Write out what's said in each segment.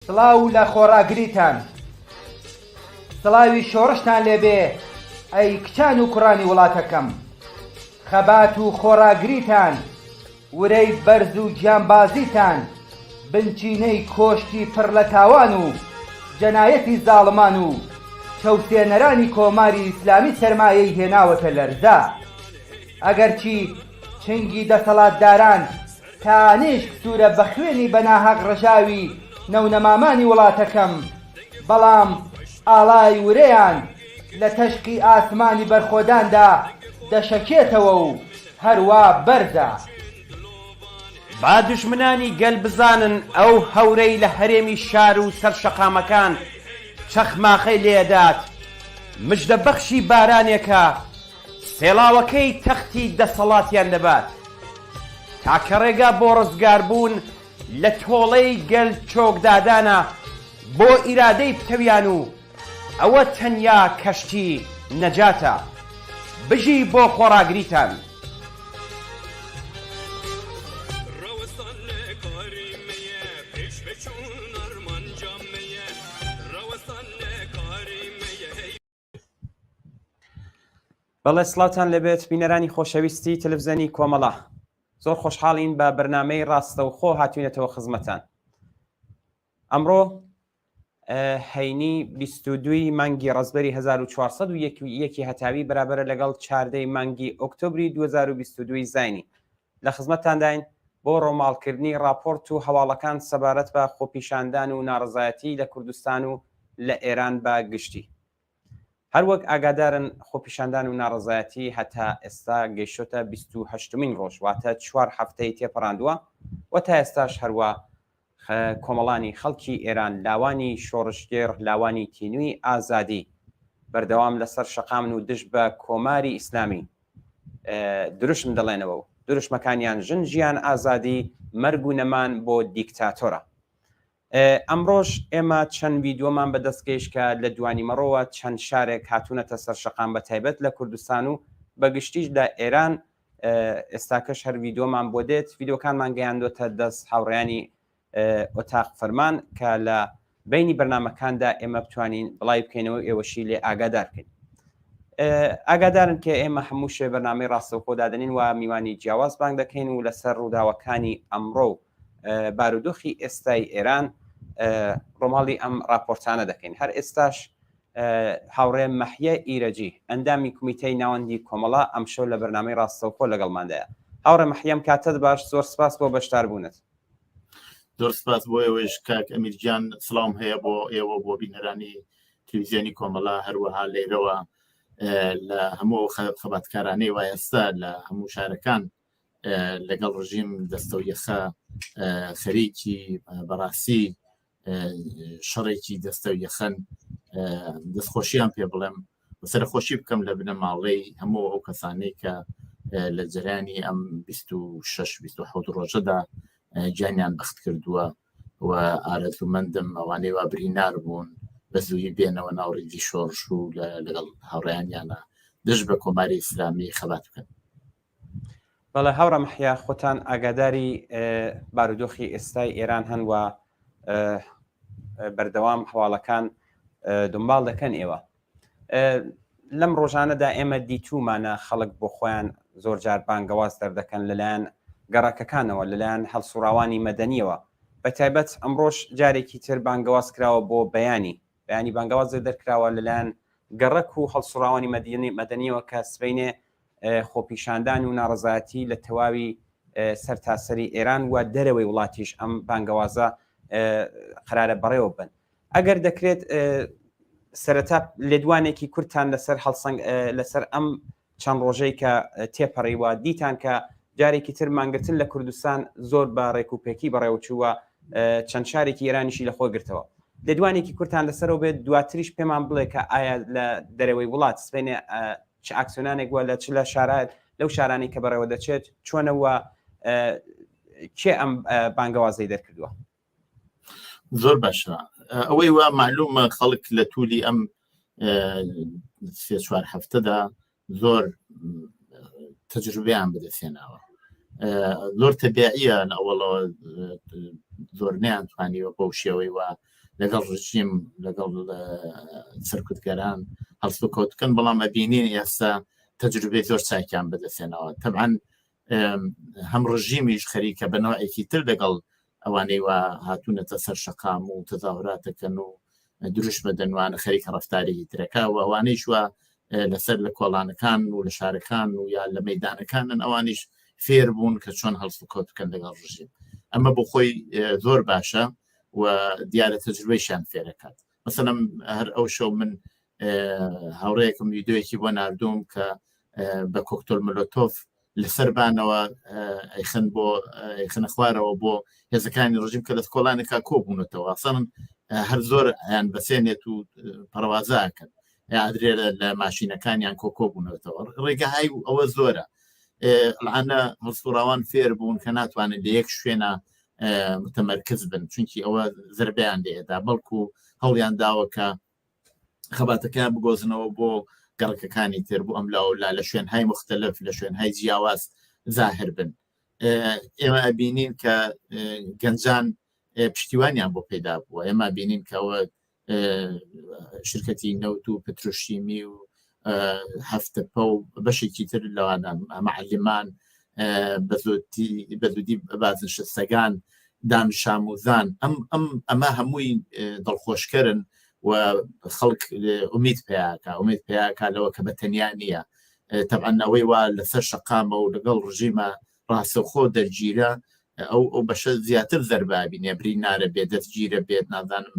سڵاو لە خۆڕاگریتان، سڵاوی شۆڕشتان لێبێ ئەی کچان و کوڕانی وڵاتەکەم. خەبات و خۆڕاگریتان، ورەی بەرز و گیانبازیتان، بنچینەی کۆشتی پڕ لە تاوان و جەنایەتی زاڵمان و چەوسێنەرانی کۆماری ئیسلامی سەرمایەی هێناوەتە لەرزە. ئەگەرچی چنگی دەسەڵاتداران تانیش سوورە بە خوێنی بەناهەق ڕژاوی نەونەمامانی وڵاتەکەم، بەڵام ئاڵای ورەیان لە تەشقی ئاسمانی بەرخۆداندا دەشەکێتەوە و هەروە بەرزە. با دوژمنانی گەل بزانن ئەو هەورەی لە هەرێمی شار و سەرشەقامەکان چەخماخەی لێدات، مژدە بەخشی بارانێکە سێڵاوەکەی تەختی دەسەڵاتیان دەبات. تاکە ڕێگا بۆ ڕزگاربوون لە تۆڵەی گەل چۆکدادانە بۆ ئیرادەی پتەویان و ئەوە تەنیا کەشتی نەجاتە. بژی بۆ خۆڕاگریتان. بەڵێ سڵاوتان لەبێت بینەرانی خۆشەویستی تەلەڤیزیۆنی کۆمەڵە، زۆر خۆشحاڵین بە بەرنامەی ڕاستەوخۆ هاتوینەتەوە خزمەتان. ئەمڕۆ هەینی 22 مانگی ڕەزبەری 1401 هەتاوی بەرابەرە لەگەڵ 14 مانگی ئۆکتۆبری 2022 زاینی لە خزمەتتانداین بۆ ڕۆماڵکردنی راپۆرت و هەواڵەکان سەبارەت بە خۆپیشاندان و ناڕزایەتی لە کوردستان و لە ئێران بە گشتی. هەروەک ئاگادارن خۆپیشاندان و ناڕزایەتی هەتا ئێستا گەیشتە 28مین ڕۆژ، واتە 4 هەفتەی تێپەڕاندووە و تا ئێستاش هەروە کۆمەڵانی خەڵکی ئێران لاوانی شۆڕشگێر، لاوانی تینووی ئازادی بەردەوام لەسەر شەقامن و دژ بە کۆماری ئیسلامی دروشم دەڵێنەوە و دروشمەکانیان ژن ژیان ئازادی مەرگ و نەمان بۆ دیکتاتۆرە. ئەمڕۆژ ئێمە چەند ڤیدیۆمان بەدەستگەیشت کە لە دوانی مەڕۆوە چەند شارێک هاتوونەتە سەر شەقام بە تایبەت لە کوردستان و بەگشتیش لە ئێران. ئێستاکەش هەر ڤیدیۆمان بۆ دێت، ڤیدیۆکانمان گەیاندۆتە دەست هاوڕێیانی ئۆتاق فەرمان کە لە بینی بەرنمەکاندا ئێمە بتوانین بڵای بکەینەوە ئێوەشی لێ ئاگادار بکەین. ئاگادارن کە ئێمە هەموو شێ بەرنامەی ڕاستەوخۆ دادەنین و میوانی جیاواز بانگ دەکەین و لەسەر ڕووداوەکانی ئەمڕۆ بارودۆخی ئێستای ئێران ڕۆماڵی ئەم راپۆرتانە دەکەین. هەر ئێستاش هاوڕێ مەحیە ئیرەجی ئەندامی کومیتەی ناوەندی کۆمەڵا ئەمشەو لە بەرنامەی ڕاستەوخۆ لەگەڵماندایە. هاوڕێ مەحیەم کاتت باش، زۆر سپاس بۆ بەشداربوونت. زۆر سپاس بۆ ئێوەش کاک ئەمیرجان. سڵام هەیە بۆ ئێوە، بۆ بینەرانی تەلەڤیزیۆنی کۆمەڵا، هەروەها لێرەوە لە هەموو خەباتکارانەی وای ئێستا لە هەموو شارەکان لەگەڵ ڕژیم دەستە و یەخە خەریکی بەڕاستی شەڕێکی دەستە و یەخەن دەستخۆشییان پێ بڵێم و سەرخۆشی بکەم لە بنە ماڵەی هەموو ئەو کەسانەی کە لە جەرانی ئەم 26-27 ڕۆژەدا جانیان بەخت کردووە و ئارەزومەندم ئەوانەی وا برینار بوون بە زووی بێنەوە ناوڕێگی شۆڕش و لەگەڵ هاوڕێیانیانە دژ بە کۆماری ئیسلامی خەبات بکەن. بەڵێ هاوڕە مەحیا، خۆتان ئاگاداری بارودۆخی ئێستای ئێران هەن و بەردەوام هەواڵەکان دنبال دەکەن. ئێوە لەم ڕۆژانەدا ئێمە دیتومانە خەڵک بۆ خۆیان زۆر جار بانگەواز دەردەکەن لەلایەن گەڕەکەکانەوە، لەلایەن هەڵسوڕاوانی مەدەنیەوە. بە تایبەت ئەمڕۆژ جارێکی تر بانگەواز کراوە بۆ بەیانی بانگەواز دەرکراوە لەلایەن گەڕەک و هەڵسوڕاوانی مەدەنیەوە کە سبەینێ خۆپیشاندان و ناڕزایەتی لە تەواوی سەرتاسەری ئێران و دەرەوەی وڵاتیش ئەم بانگەوازە قرارە بەڕێوە بن. ئەگەر دەکرێت سەرەتا لێدوانێکی کورتان لەسەر ئەم چەند ڕۆژەی کە تێپەڕیوە دیتان کە جارێکی تر مانگرتن لە کوردستان زۆر بە ڕێکوپێکی بەڕێوەچووە، چەند شارێکی ئێرانیشی لە خۆ گرتەوە. لێدوانێکی کورتان لەسەرەوە بێت، دواتریش پێمان بڵێ کە ئایا لە دەرەوەی وڵات سبەینێ چ ئاکسیۆنانێک وە لە چ لە شارات لەو شارانی کە بەڕێوە دەچێت چۆنەوە کێ ئەم بانگەوازەی دەرکردووە؟ زۆر باشە. ئەوەی وا معلومە خەڵک لە توولی ئەم 3-4 هەفتەدا زۆر تەجروبەیان بەدەستێناوە. زۆر تەبیعیە لە ئەوڵەوە زۆر نەیانتوانیوە بەو شێوەی وە لەگەڵ ڕژیم لەگەڵ سەرکوتگەران هەڵسو کەوتکەن بەڵام ئەبینین ئێستا تەجروبەی زۆر چاکیان بەدەستێنەوە طبعاً هەم ڕژیمیش خەریکە بەنەوەیەکی تر لەگەڵ ئەوانەی وا هاتوونەتە سەر شەقام و تەزاوراتەکەن و دروست بەدەنوانە خەریکە ڕەفتارێکی ترەکە و ئەوانەیش وە لەسەر لە کۆڵانەکان و لە شارەکان و یا لە مەیدانەکانن ئەوانیش فێر بوون کە چۆن هەڵسو کەوت بکەن لەگەڵ ڕژیم ئەمە بۆ خۆی زۆر باشە و دیارە تەجروبەیشیان فێرەکات مەسەڵەن هەر ئەو شەو من هاوڕەیەکم ویدیۆیەکی بۆ ناردوم کە بە کۆکتۆل مۆلۆتۆف لەسەربانەوە ئەیخن بۆ ئەیخنە خوارەوە بۆ هێزەکانی ڕژیم کە لە کۆڵانێکا کۆبوونەتەوە ئەسەن هەر زۆر یان بەسێنێت و پەڕەوازاکەن یادرێ لە ماشینەکانیان کۆکۆبوونەوەتەوە ڕێگەهای ئەوە زۆرە لەعانە هەڵسوڕاوان فێر بوون کە ناتوانێت لە یەک شوێنە متمەرکز بن چونکی ئەوە زربیان لێدا بەڵکو هەوڵیان داوە کە خەباتەکان بگۆزنەوە بۆ گەڕکەکانی تر بوو ئەملاولا لە شوێنهای مختلف لە شوێنهای جیاواز زاهر بن ئێمە ئەبینین کە گەنجان پشتیوانیان بۆ پەیدا بووە ئێمە بینین کەەوە شرکەتی نەوت و پتروشیمی و هەفتەپە و بەشێکی تر لەوانە معلمان بەزودی بازنشستەکان دانشاموزان ئەمە هەمووی دڵخۆشکردن و خەڵک ئومید پێیاکە لەوە کە بەتەنیا نییە تەبعەنەوەی وا لەسەر شەقامە و لەگەڵ ڕژیمە ڕاستەوخۆ دەرگیرە ئەو بەشە زیاتر زەربابینێ برینارە بێت دەستگیرە بێت نازانم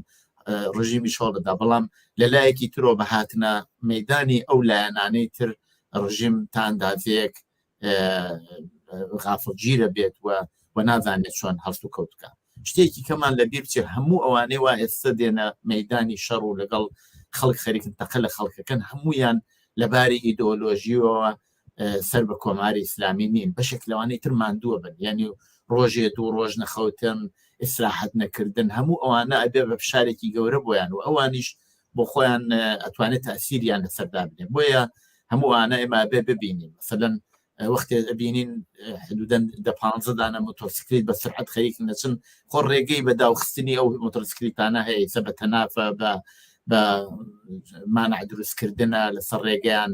ڕژیمی شۆڵدا بەڵام لەلایەکی ترۆ بە هاتنە مەیدانی ئەو لایەنانەی تر ڕژیم تا ئەندازەیەک غافڵگیرە بێت و نازانێت چۆن هەڵست و کەوتکە شتێکی کەمان لەبیر بچێت هەموو ئەوانەی وا ئێستا دێنە مەیدانی شەڕ و لەگەڵ خەڵک خەریکن تەقە لە خەڵکەکەن هەمویان لەباری ئیدۆلۆژیەوە سەر بە کۆماری ئیسلامی نین بەشێک لەوانەی تر ماندووە بن یعنی ڕۆژێت و ڕۆژ نەخەوتن ئیسراحەت نەکردن هەموو ئەوانە ئەبێ بە پشارێکی گەورە بۆیان و ئەوانیش بۆ خۆیان ئەتوانێت تاسیریان لەسەردا بنێن بۆیە هەموو ئەوانە ئێمە بێ ببینین مثلەن وەختێ ئەبینین حدودەن 15 دانە مۆتۆرسیکلێت بە سرعەت خەریکن نەچن خۆ ڕێگەی بە داوخستنی ئەو مۆتۆرسیکلێتانە هەیە سە بە تەنافە بە مانع دروستکردنە لەسەر ڕێگەیان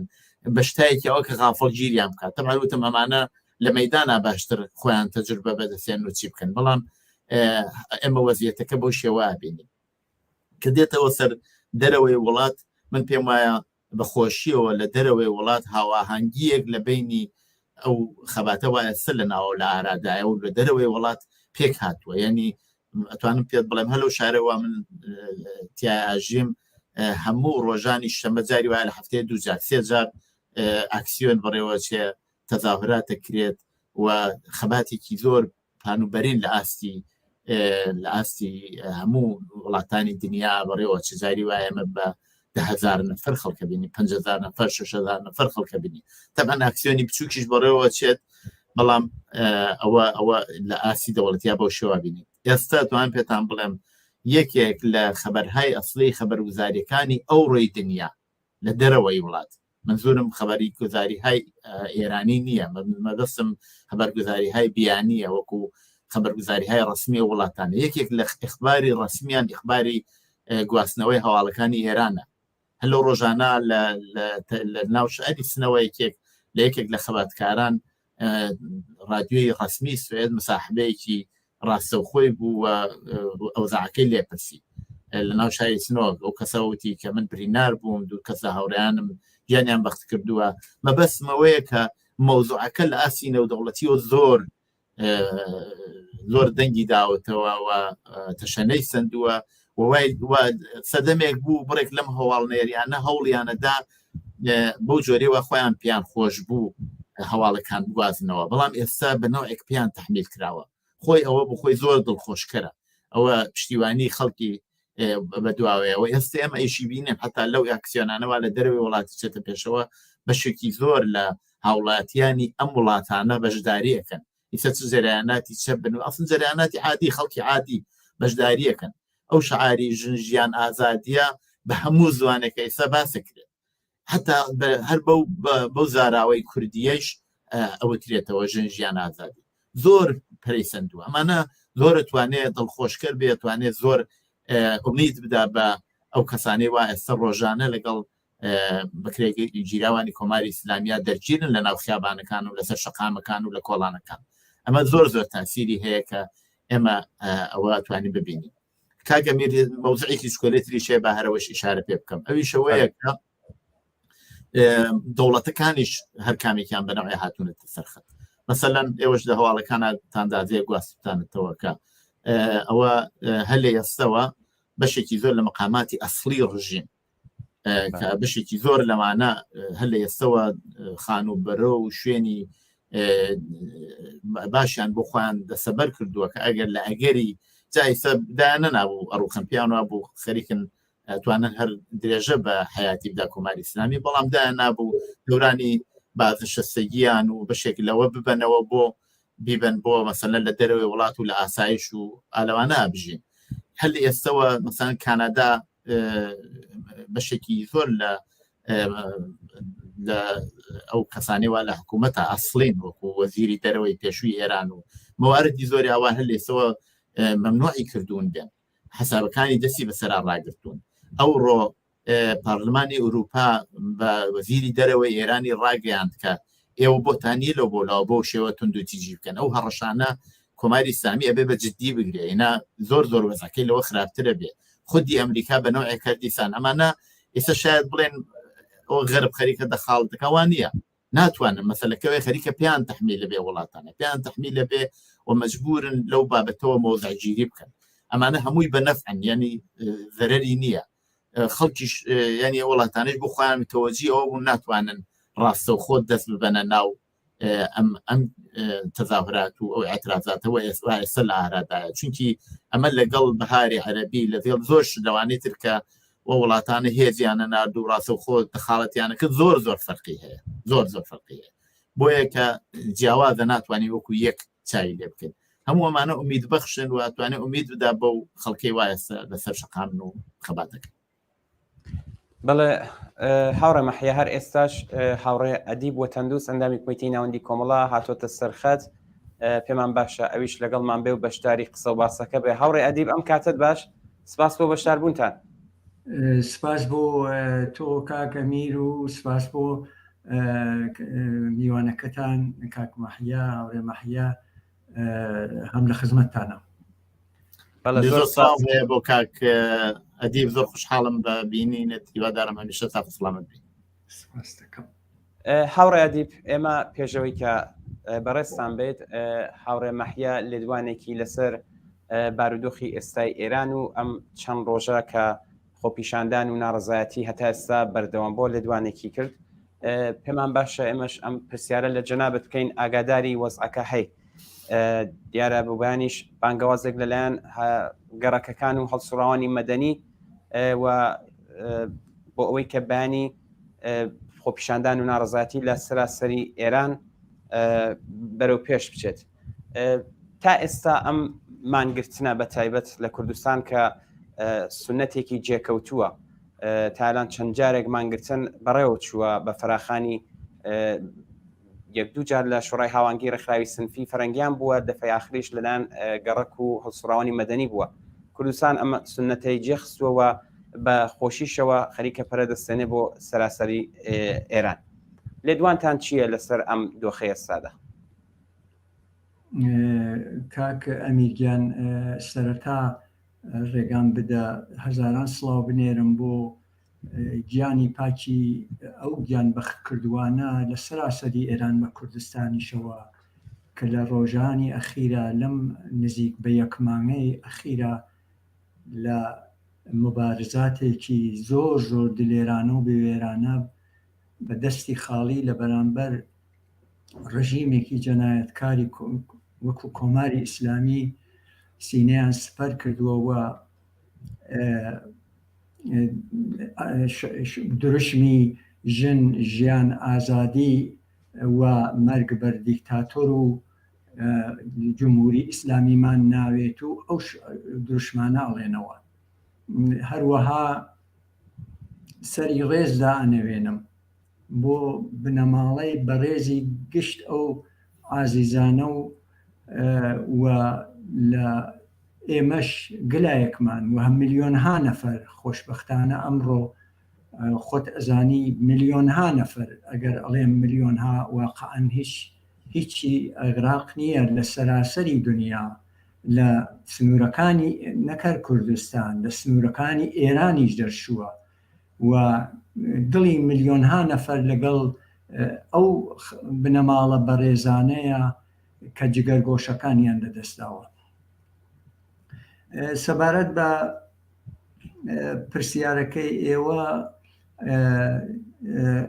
بە شتایەکی ئەوە کە غافڵگیریان بکات تەبعاً وتم ئەمانە لە مەیدانە باشتر خۆیان تەجروبە بەدەستێن و چی بکەن بەڵام ئێمە وەزیەتەکە بۆ شێوە بینین کە دێتەوە سەر دەرەوەی وڵات من پێم وایە بەخۆشیەوە لە دەرەوەی وڵات هاواهەنگیەک لە بینی ئەو خەباتە وایە سەر لە ناوە لە ئارادایە و لە دەرەوەی وڵات پێک هاتووە یعنی ئەتوانم پێت بڵێم هەلو شارەوە من تیاژیم هەموو ڕۆژانی شەمە جاری وایە لە هەفتەیە 2 جار 3 جار ئاکسیۆن بڕێوە چێ تەزاهرات دەکرێت و خەباتێکی زۆر پانوبەرین لە ئاستی هەموو وڵاتانی دنیا بڕێوە چ جاری وایە ئەمە بە 10,000 نەفەر خەڵکە بینی 50,000 نەفەر 6,000 نەفەر خەڵکە بینی تەبعاً ئاکسیۆنی بچووکیش بڕێوە چێت بەڵام ئەوە لە ئاسی دەوڵەتیا بەو شێوە بینی ئێستا توان پێتان بڵێم یەکێک لە خەبەرهای ئەسڵی خەبەرگوزاریەکانی ئەو ڕۆی دنیا لە دەرەوەی وڵات منزورم خەبەری گوزاریهای ئێرانی نییە مەبەستم خەبەرگوزاریهای بیانیە وەکو خەبەرگوزاریهای ڕسمی وڵاتانە یەکێک لە ئیخباری ڕسمیان ئیخباری گواستنەوەی هەواڵەکانی ئێرانە هەلو ڕۆژانە لە ناو شعری سنەوە لە یەکێک لە خەباتکاران رادیۆی ڕسمی سوێد مساحبەیەکی ڕاستەوخۆی بوو ئەوزاعەکەی لێپرسی لە ناو شاری سنەوە ئەو کەسەوتی کە من برینار بووم دوو کەسە هاوڕیانم گیانیان بەخت کردووە مەبەستمەوەیە کە مەوزوعەکە لە ئاسی نێودەوڵەتی و زۆر دەنگی داوتەوە و تەشەنەی سندووە سەدەمێک بوو بڕێک لەم هەواڵنێریانە هەوڵیانەدا بەو جۆرەوە خۆیان پیان خۆش بوو هەواڵەکان بگوازنەوە بەڵام ئێستا بەنەوەیەک پیان تەحمیل کراوە خۆی ئەوە بخۆی زۆر دڵخۆشکەرە ئەوە پشتیوانی خەڵکی بەدواوەیەوە ئێستا ئەمە ئیشی بینێم حتا لەو ئاکسیۆنانەوە لە دەروی وڵاتی چێتە پێشەوە بەشێکی زۆر لە هاوڵاتیانی ئەم وڵاتانە بەشداریەکەن ئیسە چ جەرایاناتی چە بن و ئەسڵ جەرایاناتی عادی خەڵکی عادی بەشداریەکەن ئەو شعاری ژیان ئازادیە بە هەموو زوانێکە ئێستا باسەکرێت حتا هەر بەو زاراوەی کوردیەش ئەوەترێتەوە ژیان ئازادی زۆر پەرەیسەندووە ئەمانە زۆر توانێت دڵخۆشکەر بێت توانێت زۆر ئومید بدا بە ئەو کەسانەی وا ئێستا ڕۆژانە لەگەڵ بەکرێکی گیراوانی کۆماری ئیسلامیا دەرگیرن لە ناو خیابانەکان و لەسەر شەقامەکان و لە کۆڵانەکان ئەمە زۆر زۆر تاسیری هەیە کە ئێمە ئەوە توانین ببینین. کاگە میر مەوزعێکی سکۆلێتری شێ بە هەرەوەش ئیشارە پێ بکەم ئەوی شەوەیە کە دەوڵەتەکانیش هەر کامێکیان بەنەوەی هاتوونەتە سەرخەت مەسەلەن ئێوەش لە هەواڵەکانتاندازیە گواستتانێتەوە کە ئەوە هەر لە ئێستەوە بەشێکی زۆر لە مقاماتی ئەسڵی ڕژیم کە بەشێکی زۆر لەمانە هەر لە ئێستەوە خان و بەرە و شوێنی باشیان بۆ خۆیان دەسەبەر کردووە کە ئەگەر لە ئەگەری جایسەدایانە نابوو ئەڕوخن پیانەوە بوو خەریکن توانن هەر درێژە بە حیاتی بدا کۆماری ئیسلامی بەڵام دایان نابوو دەورانی بازشەستەگییان و بەشێک لەوە ببەنەوە بۆ بیبن بۆ مەسەلەن لە دەرەوەی وڵات و لە ئاسایش و ئالەوانە بژین هەر لە ئێستەوە مەسەلەن کانادا بەشێکی زۆر لە ئەو کەسانی وا لە حکوومەتە ئەسڵین وەکو وەزیری دەرەوەی پێشووی ئێران و مەواردی زۆری ئەوان هەر لێسەوە مەمنوعی کردوون بێن حسابەکانی دەستی بەسەرا ڕاگرتوون ئەوڕۆ پارلمانی ئوروپا بە وەزیری دەرەوەی ئێرانی ڕاگەیاند کە ئێوە بۆتانی لە بۆلاوە بۆ شێوە تونند و تیجی بکەن ئەو هەڕەشانە کۆماری ئیسلامی ئەبێ بە جددی بگرێ ئێنا زۆر وەزەکەی لەوە خراپترە بێ خودی ئەمریکا بە نوعی کردستان ئەمانە ئێستا شاید بڵێن ئەو غەرب خەریکە دەخاڵەکەوان نییە ناتوانن مەسەلەکەوەی خەریکە پێیان تەحمیل لەبێ وڵاتانە پێیان تەحمیل لەبێ و مەجبورن لەو بابەتەوە مۆزەعگیری بکەن ئەمانە هەمووی بە نەفعن ینی زەرەری نییە خەڵکیش ینی وڵاتانش بۆ خۆیان تەوەجی ئەوە بوون ناتوانن ڕاستە و خۆت دەست ببەنە ناو ئەم تەظاهرات و ئەو اعتراضاتەوە ئێستا لە ئارادایە چونکی ئەمە لەگەڵ بەهاری عەرەبی لەگەڵ زۆر لەوانەی ترکە و وڵاتانە هێزیانە نردوو ڕاستە و خۆ دەخاڵەتیانەکە زۆر فەرقی هەیە زۆر فەرقی هەیە بۆیە کە جیاوازە ناتوانانی وەکو یەک چای لێ بکەین هەموو ئەمانە ئومید بەخشن و ئەتوانێت ئومید بدا بەو خەڵکەی وایە لەسەر شەقامن و خەباتەکە. بەڵێ هاوڕێ مەحیا هەر ئێستاش هاوڕێ ئەدیب و تەندروست ئەندامی کوێتی ناوەندی کۆمەڵا هاتۆتە سەرخەت پێمان باشە ئەویش لەگەڵمان بێ و بەشداری قسە و باسەکە بێ هاوڕێ ئەدیب ئەم کاتت باش سپاس بۆ بەشداربوونتان سپاس بۆ تۆ کاکە میر و سپاس بۆ میوانەکەتان کاک مەحیا هاوڕێ مەحیا هەم لە خزمەتتانە بۆ کاک ئەدیب زۆر خوشحاڵم بە بینینت هیوادارم هەمیشە تا سڵامت بین. هاوڕێ ئەدیب ئێمە پێشەوەی کە بەڕێستان بێت هاوڕێ مەحیا لێدوانێکی لەسەر بارودۆخی ئێستای ئێران و ئەم چەند ڕۆژە کە خۆپیشاندان و ناڕزایەتی هەتا ئێستا بەردەوام بۆ لێدوانێکی کرد پێمان باشە ئێمەش ئەم پرسیارە لە جەنابەت بکەین ئاگاداری وەزعەکە هەی دیارە بوبانیش بانگەوازێک لەلایەن گەڕەکەکان و هەڵسوڕاوانی مەدەنی و بۆ ئەوەی کە بانی خۆپیشاندان و ناڕزایەتی لە سەراسەری ئێران بەرەو پێش بچێت تا ئێستا ئەم مانگرتنە بە تایبەت لە کوردستان کە سنەتێکی جێکەوتووە تالان چەند جارێک مانگرتن بەڕێوە چووە بە فراخانی یەک دوو جار لە شوڕای هاوانگی ڕێکخراوی سنفی فەرەنگیان بووە دەفەی ئاخریش لەلایەن گەڕەک و هەڵسوڕاوانی مەدەنی بووە کوردستان ئەمە سنەتەی جێخستووەوە بە خۆشیشەوە خەریکە پەرە دەستێنێ بۆ سەراسەری ئێران لێدوانتان چییە لەسەر ئەم دۆخەیە سادە؟ کاک ئەمیرگیان سەرەتا ڕێگان بدە هەزاران سڵاو بنێرم بۆ گیانی پاکی ئەو گیان بەخ کردوانە لە سەراسەری ئێران بە کوردستانیشەوە کە لە ڕۆژانی ئەخیرە لەم نزیک بە یەک مانگەی ئەخیرە لە مبارزاتێکی زۆر دلێرانە و بوێرانە بە دەستی خاڵی لە بەرامبەر ڕژیمێکی جەنایەتکاری وەکو کۆماری ئیسلامی سینەیان سپەر کردووەوە دروشمی ژن ژیان ئازادی و مەرگ بەر دیکتاتۆر و جمهوری ئیسلامیمان ناوێت و ئەو دروشمانە ئەڵێنەوە هەروەها سەری ڕێزدا ئەنەوێنم بۆ بنەماڵەی بەڕێزی گشت ئەو ئازیزانە و لە ئێمەش گلایەکمان و هەم میلیۆنها نەفەر خۆشبەختانە ئەمڕۆ خۆت ئەزانی میلیۆنها نەفەر ئەگەر ئەڵێم میلیۆنها واقعەن هیچی ئەغراق نییە لە سەراسەری دنیا لە سنوورەکانی نەکەر کوردستان لە سنوورەکانی ئێرانیش دەرچووە و دڵی میلیۆنها نەفەر لەگەڵ ئەو بنەماڵە بەڕێزانەیە کە جگەرگۆشەکانیان لەدەستداوە. سەبارەت بە پرسیارەکەی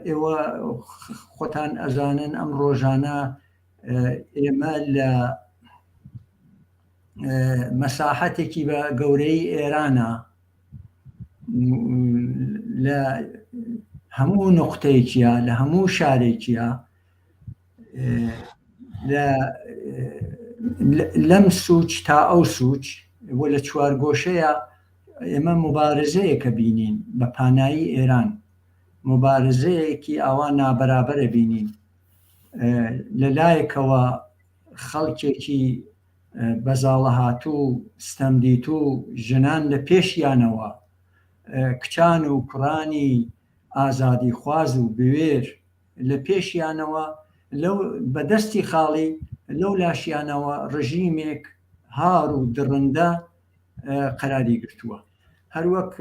ئێوە خۆتان ئەزانن ئەم ڕۆژانە ئێمە لە مەساحەتێکی بە گەورەی ئێرانە لە هەموو نقطەیەکیە لە هەموو شارێکیە لەم سوچ تا ئەو سوچ وە لە چوارگۆشەیە ئێمە مبارزەیەکە بینین بە پانایی ئێران مبارزەیەکی ئاوا نابەرابەرە بینین لەلایەکەوە خەڵکێکی بەزاڵە هاتوو ستەمدیتوو ژنان لە پێشیانەوە کچان و کوڕانی ئازادی خواز و بوێر لە پێشیانەوە لەو بەدەستی خاڵی لەو لاشیانەوە ڕژیمێک هار و درڕندە قەراری گرتووە. هەروەک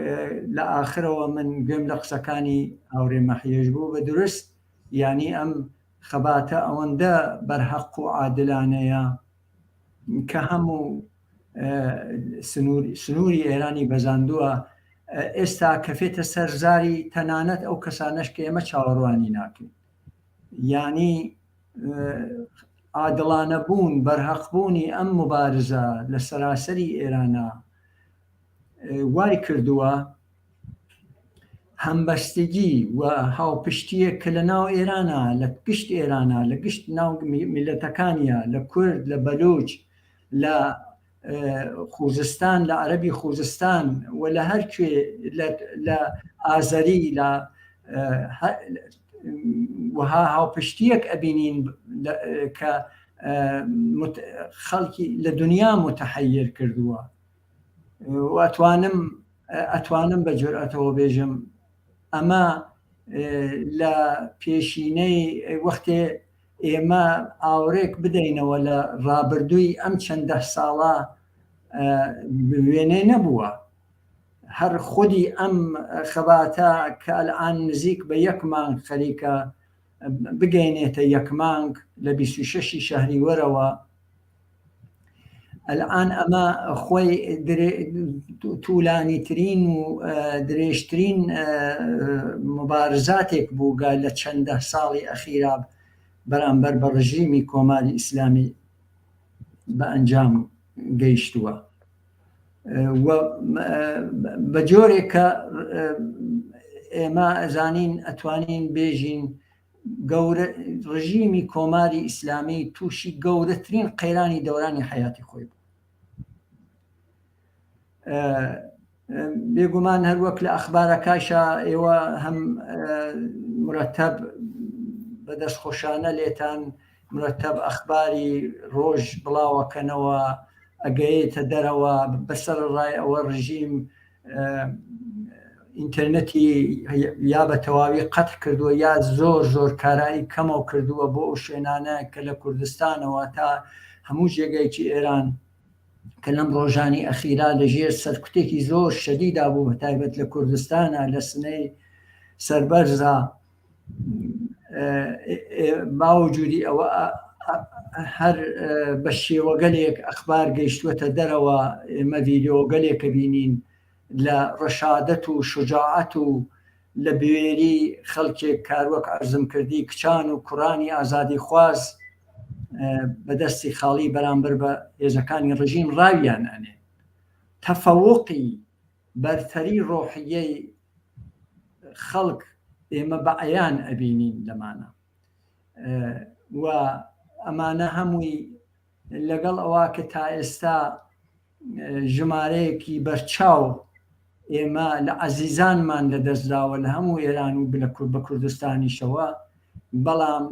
لە ئاخرەوە من گوێم لە قسەکانی هاوڕێ مەحیەش بوو بە درست یعنی ئەم خەباتە ئەوەندە بەرحەق و عادلانەیە کە هەموو سنووری ئێرانی بەزاندووە ئێستا کەفێتە سەرزاری تەنانەت ئەو کەسانەش کە ئێمە چاوەڕوانی ناکەین یعنی عادڵانە بوون بەرهەقبوونی ئەم مبارزە لە سەراسەری ئێرانە وای کردووە هەمبەستگی و هاوپشتیە کە لە ناو ئێرانە لە گشت ئێرانە لە گشت ناو میلەتەکانیە لە کورد لە بەلوچ لە خوزستان لە عەرەبی خوزستان و لە هەرکوێ لە ئازەری لە وها هاوپشتیەک ئەبینین کە خەڵکی لە دنیا متحەیر کردووە و ئەتوانم بە جورئەتەوە بێژم ئەمە لە پێشینەی وەختێ ئێمە ئاورێک بدەینەوە لە ڕابردووی ئەم چەندە ساڵە وێنەی نەبووە هەر خودی ئەم خەباتە کە ئەلعان نزیک بە یەک مانگ خەریکە بگەینێتە یەک مانگ لە 26 شەهری وەرەوە ئەلعان ئەمە خۆی توولانیترین و درێژترین مبارزاتێک بووگە لە چەندە ساڵی ئەخیرا بەرامبەر بە ڕژیمی کۆماری ئیسلامی بە ئەنجام گەیشتووە بە جۆرێک کە ئێمە ئەزانین ئەتوانین بێژین ڕژیمی کۆماری ئیسلامی تووشی گەورەترین قەیرانی دەورانی حیاتی خۆی بوو بێگومان هەروەک لە ئەخبارەکەشە ئێوە هەم مرەتەب بەدەستخۆشانە لێتان مرەتەب ئەخباری ڕۆژ بڵاوەکەنەوە ئەگەیێتە دەرەوە بەسەر ڕای ئەوە ڕژیم ئینتەرنەتی یا بە تەواوی قەت کردووە یا زۆر کارایی کەمەوە کردووە بۆ ئەو شوێنانە کە لە کوردستانەوە تا هەموو جێگایکی ئێران کە لەم ڕۆژانی ئەخیرا لەژێر سەرکوتێکی زۆر شەدیدا بوو بەتایبەت لە کوردستانە لە سنەی سەربەرزە باوجودی ئەوە هەر بە شێوەگەلێک ئەخبار گەیشتووەتە دەرەوە ئێمە ڤیدیۆگەلێکە بینین لە ڕەشادەت و شجاعەت و لە بوێری خەڵکێک کاروەک عەرزم کردی کچان و کوڕانی ئازادی خواز بەدەستی خاڵی بەرامبەر بە هێزەکانی ڕژیم ڕاویان ئەنێ تەفەووقی بەرتەری ڕۆحیەی خەڵک ئێمە بە عەیان ئەبینین لەمانە و ئەمانە هەمووی لەگەڵ ئەوە کە تا ئێستا ژمارەیەکی بەرچاو ئێمە لە عەزیزانمان لەدەستداوە لە هەموو ئێران و بە کوردستانیشەوە بەڵام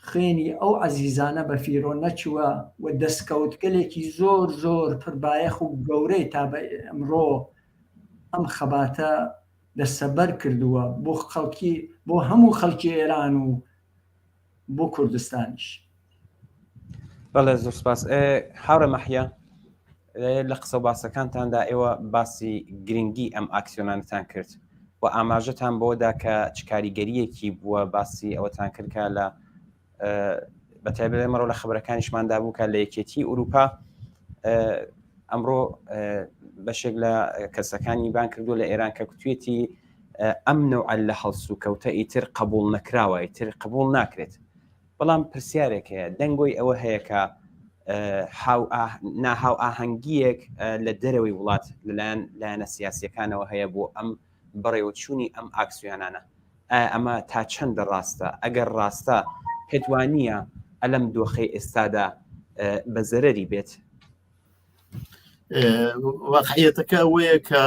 خوێنی ئەو عەزیزانە بە فیرۆ نەچووە و دەستکەوتگەلێکی زۆر زۆر پڕبایەخ و گەورەی تا بە ئەمڕۆ ئەم خەباتە دەستەبەر کردووە بۆ هەموو خەڵکی ئێران و بۆ کوردستانیش. بەڵێ زۆر سپاس. هاورە مەحیا، لە قسە و باسەکانتاندا ئێوە باسی گرنگی ئەم ئاکسیۆنانتان کرد و ئاماژەتان بۆدا کە چ کاریگەریەکی بووە باسی ئەوەتان کردکە لە بەتایبەت ئەمڕۆ لە خبرەکانیشماندا بوو کە لە یەکێتی ئوروپا ئەمڕۆ بەشێک لە کەسەکانی بان کردو لە ئێران کە کوتوێتی ئەم نوع لە هەڵسو کەوتە ئیتر قبول نەکراوە، ئیتر قبول ناکرێت. بەڵام پرسیارێک هەیە، دەنگۆی ئەوە هەیە کە ناهاو ئاهەنگیەک لە دەرەوەی وڵات لەلایەنە سیاسیەکانەوە هەیە بۆ ئەم بڕێوەچوونی ئەم ئاکسیۆنانە. ئەمە تا چەندە ڕاستە؟ ئەگەر ڕاستە پێتوانیە ئەلەم دۆخەی ئێستادا بە زەرەری بێت؟ واقعیەتەکە ئەوەیە کە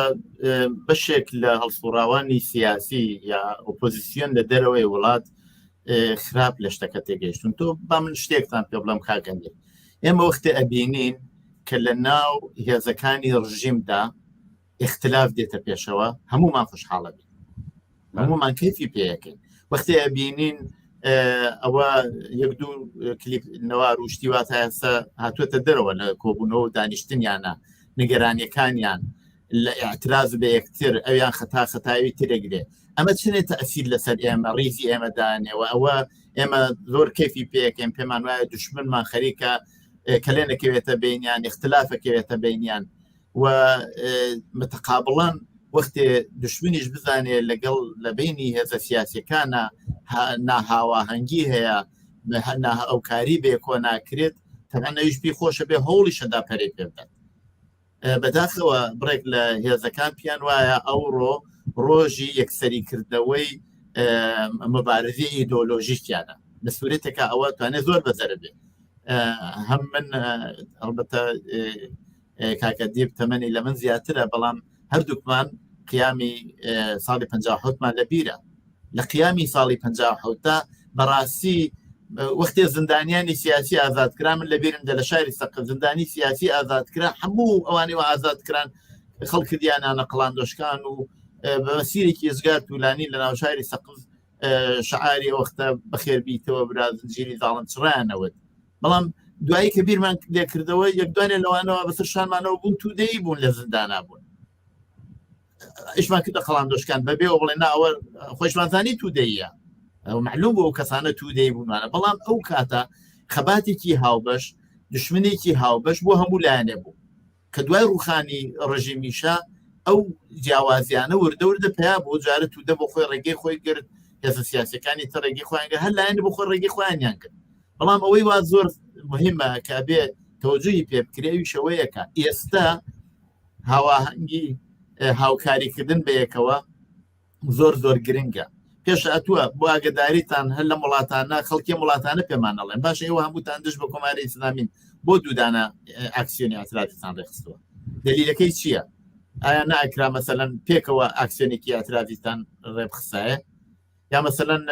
بەشێک لە هەڵسوڕاوانی سیاسی یا ئۆپۆزیسیۆن لە دەرەوەی وڵات خراپ لە شتەکە تێگەیشتون. تۆ با من شتێکتان پێ بڵم کاگەندێ، ئێمە وەختە ئەبینین کە لە ناو هێزەکانی ڕژیمدا اختلاف دێتە پێشەوە، هەمومان خوشحاڵە بین، هەمومان کەیفی پێیەکەین. وەختە ئەبینین ئەوە یەک دوو کلیپ نەوار و شتیوات هەستا هاتووەتە دەرەوە لە کۆبوونەوە و دانیشتنیانە نیگەرانیەکانیان لە ئاعتراز بە یەکتر ئەویان خەتاوی ترەگرێ. ئەمە چنێت تەئسیر لەسەر ئێمە، ڕیزی ئێمەدانێەوە، ئەوە ئێمە زۆر کەیفی پێەکەین، پێمان وایە دوشمنمان خەریکە کە لێنەکەوێتە بینیان، اختلافەکەوێتە بینیان و متقابڵان وەختێ دشمنیش بزانێ لەگەڵ لە بینی هێزە سیاسیەکانە ناهاواهەنگی هەیە، ئەو کاری بێ کۆ ناکرێت، تەنانەویش پێی خۆشە بێ هەوڵی شەدا پەرێ پێ بدات. بەداخەوە بڕێک لە هێزەکان پیان وایە ئەوڕۆ ڕۆژی یەکسەریکردنەوەی مبارزی ئیدۆلۆژیکیانە، بە سوورەتێکە ئەوە توانێت زۆر بەزەرە بێ. هەم من ئەلبەتە کاکە دیب تەمەنی لە من زیاترە، بەڵام هەردووکمان قیامی ساڵی 57مان لە بیرە. لە قیامی ساڵی 57 بەڕاستی وەختێ زندانیانی سیاسی ئازادکرا، من لە بیرمدا لە شاری سەقف زندانی سیاسی ئازادکرا، هەموو ئەوانەوە ئازادکران خەڵکردیانانە قەڵاندۆشکان و بە مەسیرێکی ێزگار توولانی لە ناو شاری سەقف شعاری وەختە بەخێربیتەوە برا زنجیری زاڵم چڕیانەوەت. بەڵام دوایی کە بیرمان لێکردەوە یەکدوانێ لەوانەوە بەسەر شانمانەوە بوون تودەیی بوون لە زندانا بوون. ئیشمان کردە قەڵاندۆشکان بەبێ ئەو بڵێ ناوە خۆشمانزانی تودەیە، معلوم بۆ ئەو کەسانە تودەی بوونانە. بەڵام ئەو کاتە خەباتێکی هاوبەش، دشمنێکی هاوبەش بۆ هەموو لایەنێ بوو کە دوای ڕوخانی ڕژیمیشە ئەو جیاوازیانە وردەوردە پیا بۆ جارە تودە بۆ خۆی ڕێگەی خۆی گرت، هێزە سیاسەکانی تە ڕێگەی خۆیان هەر لایەنە بۆ خۆی ڕێگەی خۆیانیان کرد. بەڵام ئەوەی وا زۆر مهمە کە بێ تەوەجوهی پێ بکرێوی شەوەیەکە ئێستا هاواهەنگی هاوکاریکردن بە یەکەوە زۆر زۆر گرنگە. پێش ئەتووە بۆ ئاگداریتان هەر لە وڵاتانە خەڵکی وڵاتانە پێمانەڵێن باش ئێوە هەمووتان دش بە کۆماری ئیسلامین بۆ دوودانە ئاکسیۆنی ئاعترافیتان ڕێخستووە. دلیلەکەی چییە؟ ئایا ناکرا مەسەلەن پێکەوە ئاکسیۆنێکی ئاعترافیتان ڕێبخسایە؟ یا مەسەلەن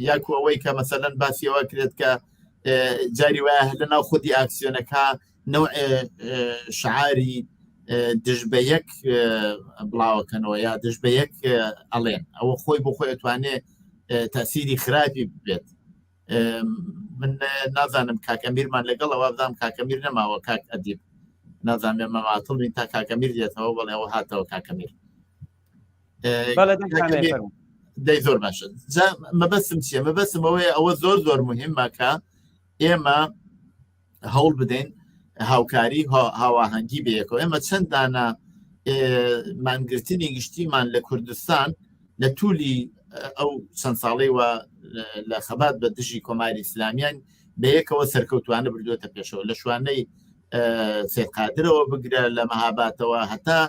یاکو ئەوەی کە مەسەلەن باسیەوە کرێت کە جاری وایە لە ناو خودی ئاکسیۆنەکە نەوع شعاری دژ بە یەک بڵاوەکەنەوە یا دژ بە یەک ئەڵێن، ئەوە خۆی بۆ خۆی ئەتوانێت تاسیری خراپی بێت. من نازانم کاکەمیرمان لەگەڵ ئەوە بدام کاکەمیر نەماوە کاک ئەدیب، نازانێ مەماتڵ بین تا کاکەمیر دێتەوە بەڵێ ئەوە هاتەوە کاکەمیر. دەی زۆر باشە. مەبەستم چییە؟ مەبەستم ئەوەیە ئەوە زۆر زۆر مهمە کە ئێمە هەوڵ بدەین هاوکاری هاواهەنگی بەیەکەوە. ئێمە چەندانە مانگرتنی گشتیمان لە کوردستان لە توولی ئەو چەند ساڵەی وە لە خەبات بە دژی کۆماری ئیسلامیان بەیەکەوە سەرکەوتوانە بردوێتە پێشەوە، لە شوانەی سید قادرەوە بگرە لە مەهاباتەوە هەتا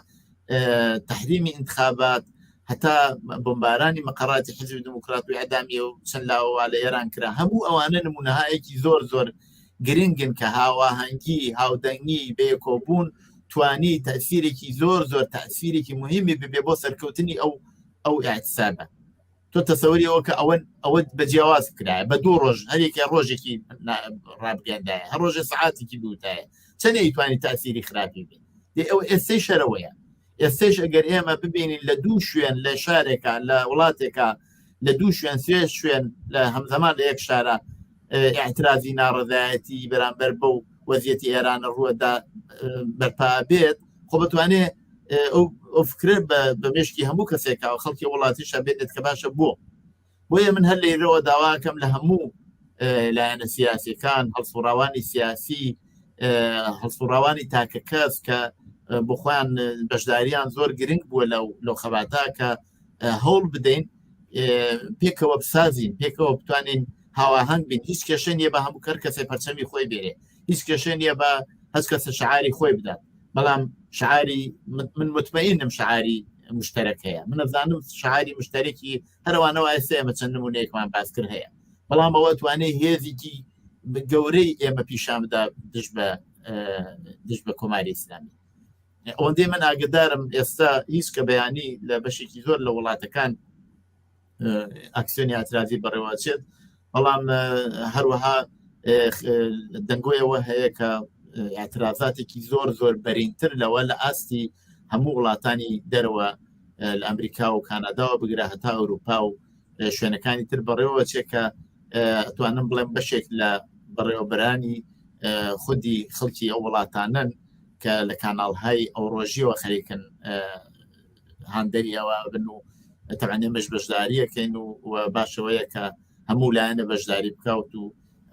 تحریمی انتخابات، هەتا بۆمبارانی مەقەڕاتی حیزبی دموکرات و ئەعدامی و چەند لاوەوا لە ئێران کرا. هەموو ئەوانە نمونەهایەکی زۆر زۆر گرنگن کە هاواهەنگی هاودەنگی بەیەکۆبوون توانی تەسیرێکی زۆر زۆر تەسیرێکی مهمی ببێ بۆ سەرکەوتنی ئەو ئاعتسابە. تۆ تەسەوریەوە کە ئەوە بەجیاواز کرایە بە دوو ڕۆژ هەرێکی ڕۆژێکی ڕابگەندایە هەر ڕۆژە سعاتێکی دووتایە چەندە ئیتوانی تاسیری خراپی بێت ئەو ئێستەی شەرەوەیە ئێستش ئەگەر ئێمە ببینین لە دوو شوێن لە شارێکە لە وڵاتێکە لە دوو شوێن سێ شوێن لە هەمزەمان لە یەک شارە اعترازی ناڕەدایەتی بەرامبەر بەو وەزیەتی ئێرانە ڕووەدا بەرپا بێت خۆ بتوانێت ئەو فکرە بە مشکی هەموو کەسێکا و خەڵکی وڵاتیش بێت کە باشە بۆیە من هەر لێرەوە داواکەم لە هەموو لایەنە سیاسیەکان هەڵسوڕاوانی سیاسی هەڵسوڕاوانی تاکە کەس کە بۆ خۆیان بەشداریان زۆر گرنگ بووە لەو خەباتا کە هەوڵ بدەین پێکەوە بسازین پێکەوە بتوانین هاواهنگ بین هیچ کێشە نیە بە هەموو کەر کەسێ پەرچەمی خۆی بێرێ هیچ کێشە نیە بە هەست کەسە شعاری خۆی بدات بەڵام شعاری من مطمئنم شعاری مشترک هەیە من ئەزانم شعاری مشترکی هەروانەوە ئێستا ئێمە چەند نمونەیەکمان باس کرد هەیە بەڵام ئەوە توانێت هێزێکی گەورەی ئێمە پیشان بدا دژ بە کۆماری ئیسلامی ئەوەندەی من ئاگدارم ئێستا هیچ کە بەیانی لە بەشێکی زۆر لە وڵاتەکان ئەکسیۆنی ئاعترازی بەڕێوەچێت بەڵام هەروەها دەنگۆیەوە هەیە کە ئاعترازاتێکی زۆر بەرینتر لەوە لە ئاستی هەموو وڵاتانی دەرەوە لە ئەمریکا و کانادا و بگرە هەتا ئەوروپا و شوێنەکانی تر بەڕێوە چێکە ئەتوانم بڵێم بەشێک لە بەڕێوەبەرانی خودی خەڵکی ئەو وڵاتانن کە لە کاناڵهای ئەو ڕۆژیەوە خەریکن هاندەری ئەوە بن و تەوانێ مەش بەشداریەکەین و باشەوەیە کە هەموو لایەنە بەشداری بکەوت و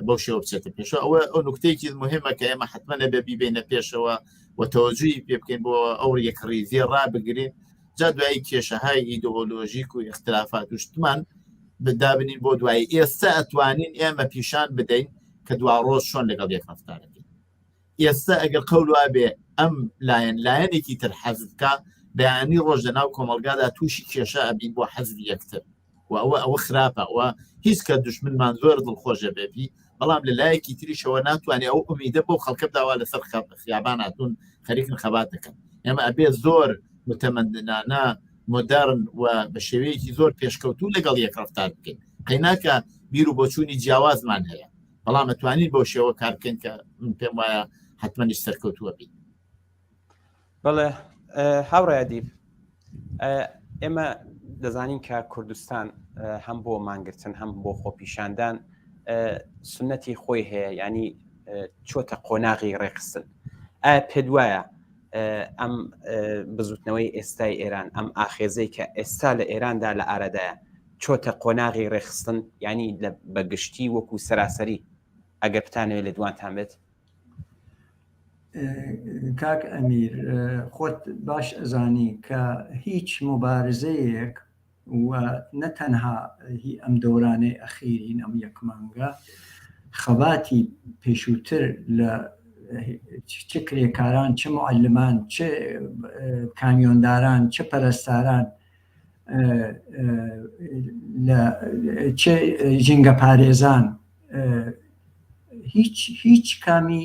بەو شێوە بچێتە پێشەوە ئەو نکتەیەکی مهمە کە ئێمە حتممە نەبێ بیبێنە پێشەوە و تەوەجوی پێ بکەین بۆ ئەو یەکڕیزیە ڕابگرین جا دوایی کێشەهای ئیدئۆلۆژیک و اختلافات و شتمان بدابنین بۆ دوایی ئێستا ئەتوانین ئێمە پیشان بدەین کە دوا ڕۆژ چۆن لەگەڵ یەک ڕەفتارەکەین ئێستا ئەگەر قەول وابێ ئەم لایەنێکی تر حەزبکە بەیانی ڕۆژ لەناو کۆمەلگادا تووشی کێشە ئەبین بۆ حەزبی یەکتر و ئەوە خراپە و هیچ کە دشمنمان زۆر دڵخۆشە بێبی بەڵام لە لایەکی تریشەوە ناتوانێت ئەو ئومیدە بۆ خەڵکە داوا لەسەر خیابان هاتوون خەریکن خەبات دەکەن ئێمە ئەبێ زۆر متەمەندنانە مۆدەرن و بە شێوەیەکی زۆر پێشکەوتوو لەگەڵ یەک ڕەفتار بکەین قەیناکە بیر و بۆچوونی جیاوازمان هەیە بەڵام ئەتوانین بۆ شێوە کار بکەین کە من پێم وایە حتممەنیش سەرکەوتووە بین بەڵێ هاوڕێ دیب ئێمە دەزانین کە کوردستان هەم بۆ مانگرتن هەم بۆ خۆپیشاندان سنەتی خۆی هەیە ینی چۆتە قۆناغی ڕێخستن ئایا پێت وایە ئەم بزوتنەوەی ئێستای ئێران ئەم ئاخێزەی کە ئێستا لە ئێراندا لە ئارەدایە چۆتە قۆناغی ڕێخستن ینی بەگشتی وەکو سەراسەری ئەگەر بتانەوێت لە دوانتان بێت کاک ئەمیر خۆت باش ئەزانی کە هیچ مبارزەیەک و نەتەنها هی ئەم دەورانەی ئەخیرین ئەم یەک مانگە خەباتی پێشووتر لە چه کرێکاران چه معلمان چه کامیۆنداران چه پەرستاران چه ژینگە پارێزان هیچ کامی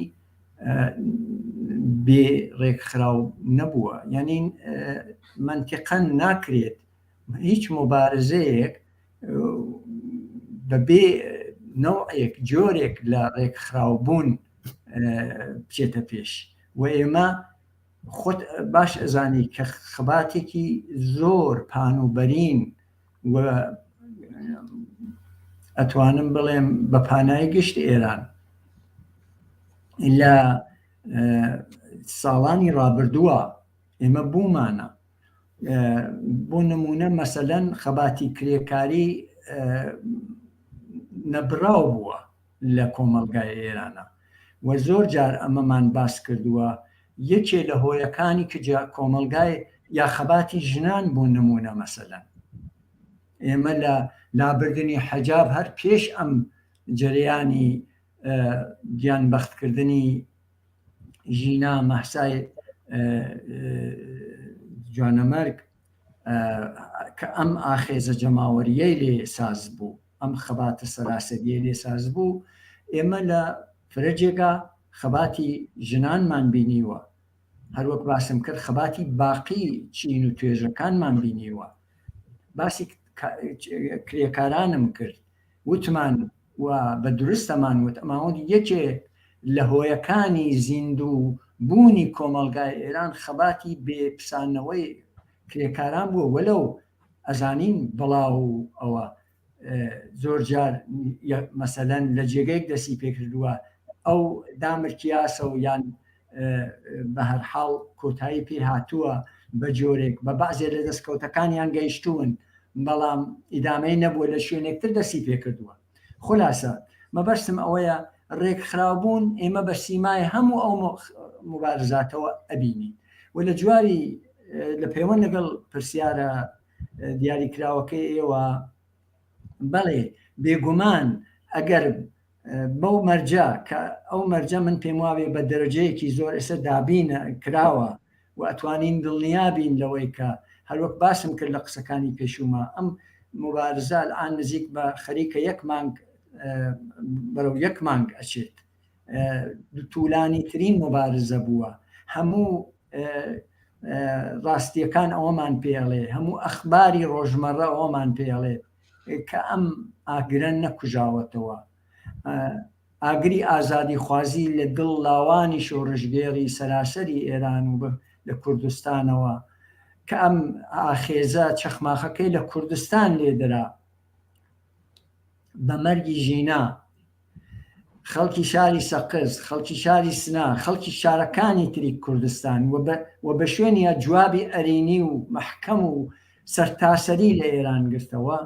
بێ ڕێکخراو نەبووە یعنی منتیقەن ناکرێت هیچ مبارزەیەک بەبێ نوعێک جۆرێک لە ڕێکخراوبوون بچێتە پێش و ئێمە خۆت باش ئەزانی کە خەباتێکی زۆر پانوبەرین و ئەتوانم بڵێم بە پانای گشت ئێران لە ساڵانی ڕابردووە ئێمە بوومانە بۆ نمونە مەسەلەن خەباتی کرێکاری نەبراو بووە لە کۆمەلگای ئێرانە و زۆر جار ئەمەمان باس کردووە یەکێ لە هۆیەکانی کە کۆمەلگای یا خەباتی ژنان بۆ نمونە مەسەلەن ئێمە لە لابردنی حەجاب هەر پێش ئەم جەریانی گیانبەختکردنی ژینا مەحسای جوانەمەرگ کە ئەم ئاخێزە جەماوەریەی لێ ساز بوو ئەم خەباتە سەراسەریە لێ ساز بوو ئێمە لە فرەجێگا خەباتی ژنانمان بینیوە هەروەک باسم کرد خەباتی باقی چین و توێژەکانمان بینیوە باسی کرێکارانم کرد وتمان و بە درستەمان وت ئەماوەند یەکێک لە هۆیەکانی زیندوو بوونی کۆمەلگای ئێران خەباتی بێپسانەوەی کرێکاران بووە وەلەو ئەزانین بڵاو ئەوە زۆر جار مەسەلەن لە جێگەیەک دەستی پێکردووە ئەو دامرکیاسە و یان بە هەرحاڵ کۆتایی پێ هاتووە بە جۆرێک بە بەعزێ لە دەستکەوتەکانیان گەیشتوون بەڵام ئیدامەی نەبووە لە شوێنێکتر دەستی پێکردووە خلاصە مەبەستم ئەوەیە ڕێکخراوبوون ئێمە بە سیمای هەموو ئەو مبارزاتەوە ئەبینین و لە جواری لە پەیوەند لەگەڵ پرسیارە دیاریکراوەکەی ئێوە بەڵێ بێگومان ئەگەر بەو مەرجە کە ئەو مەرجە من پێم وابێ بە دەرەجەیەکی زۆر ئێستا دابینە کراوە و ئەتوانین دڵنیابین لەوەی کە هەروەک باسم کرد لە قسەکانی پێشومە ئەم مبارزە ئان نزیک بە خەریکە یەک مانگ بەرەو یەک مانگ ئەچێت توولانی ترین مبارزە بووە هەموو ڕاستیەکان ئەوەمان پێڵێ هەموو ئەخباری ڕۆژمەڕە ئەوەمان پێڵێت کە ئەم ئاگرە نەکوژاوەتەوە ئاگری ئازادی خوازی لە دڵ لاوانی شۆڕژگێڕی سەراسەری ئێران و لە کوردستانەوە کە ئەم ئاخێزە چەخماخەکەی لە کوردستان لێدرا بە مەرگی ژینا خەڵکی شاری سەقز خەڵکی شاری سنا خەڵکی شارەکانی تری کوردستان و بە شوێنیە جوابی ئەرینی و مەحکەم و سەرتاسەری لە ئێران گرتەوە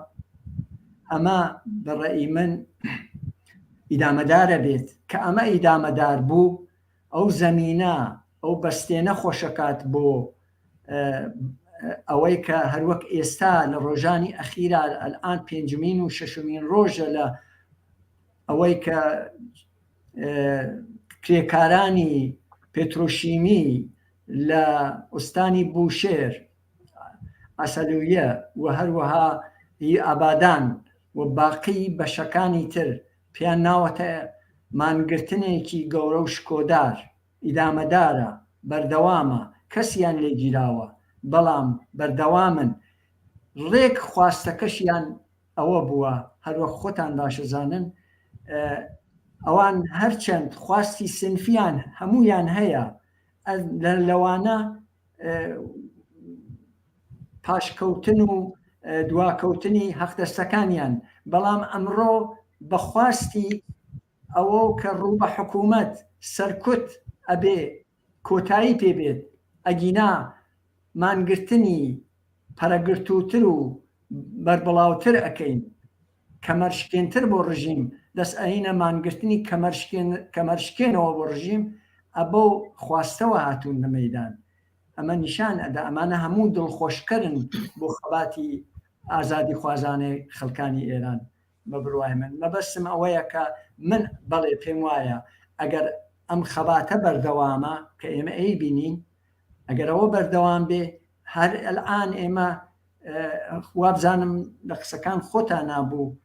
ئەمە بەڕێی من ئیدامەدارە بێت کە ئەمە ئیدامەدار بوو ئەو زەمینە ئەو بەستێنە خۆشەکات بۆ ئەوەی کە هەروەک ئێستا لە ڕۆژانی ئەخیرا ئەلان پێنجمین و شەشمین ڕۆژە لە ئەوەی کە کرێکارانی پێترۆشیمی لە ئوستانی بوشێر ئەسەلویە و هەروەها هی ئابادان و باقی بەشەکانی تر پێیان ناوەتە مانگرتنێکی گەورە و شکۆدار ئیدامەدارە بەردەوامە کەسیان لێگیراوە بەڵام بەردەوامن ڕێک خواستەکەشیان ئەوە بووە هەروە خۆتان باشەزانن ئەوان هەرچەند خواستی سنفیان هەمویان هەیە لەوانە پاشکەوتن و دواکەوتنی هەختەستەکانیان بەڵام ئەمڕۆ بەخواستی ئەوە کە ڕوو بە حکوومەت سەرکوت ئەبێ کۆتایی پێبێت ئەگینا مانگرتنی پەرەگرتووتر و بەربڵاوتر ئەەکەین کەمەرشکێنتر بۆ ڕژیم دەست ئەینە مانگرتنی کەمەرشکێنەوە بۆ ڕژیم ئەبە خواستەوە هاتوون لە مەیدان ئەمە نیشان ئەدا ئەمانە هەموو دڵخۆشکردن بۆ خەباتی ئازادی خوازانەی خەڵکانی ئێران بە بڕوای من مەبەستم ئەوەیە کە من بەڵێ پێم وایە ئەگەر ئەم خەباتە بەردەوامە کە ئێمە ئەی بینین ئەگەر ئەوە بەردەوام بێ هەر ئەلان ئێمە وابزانم لە قسەکان خۆتان نابوو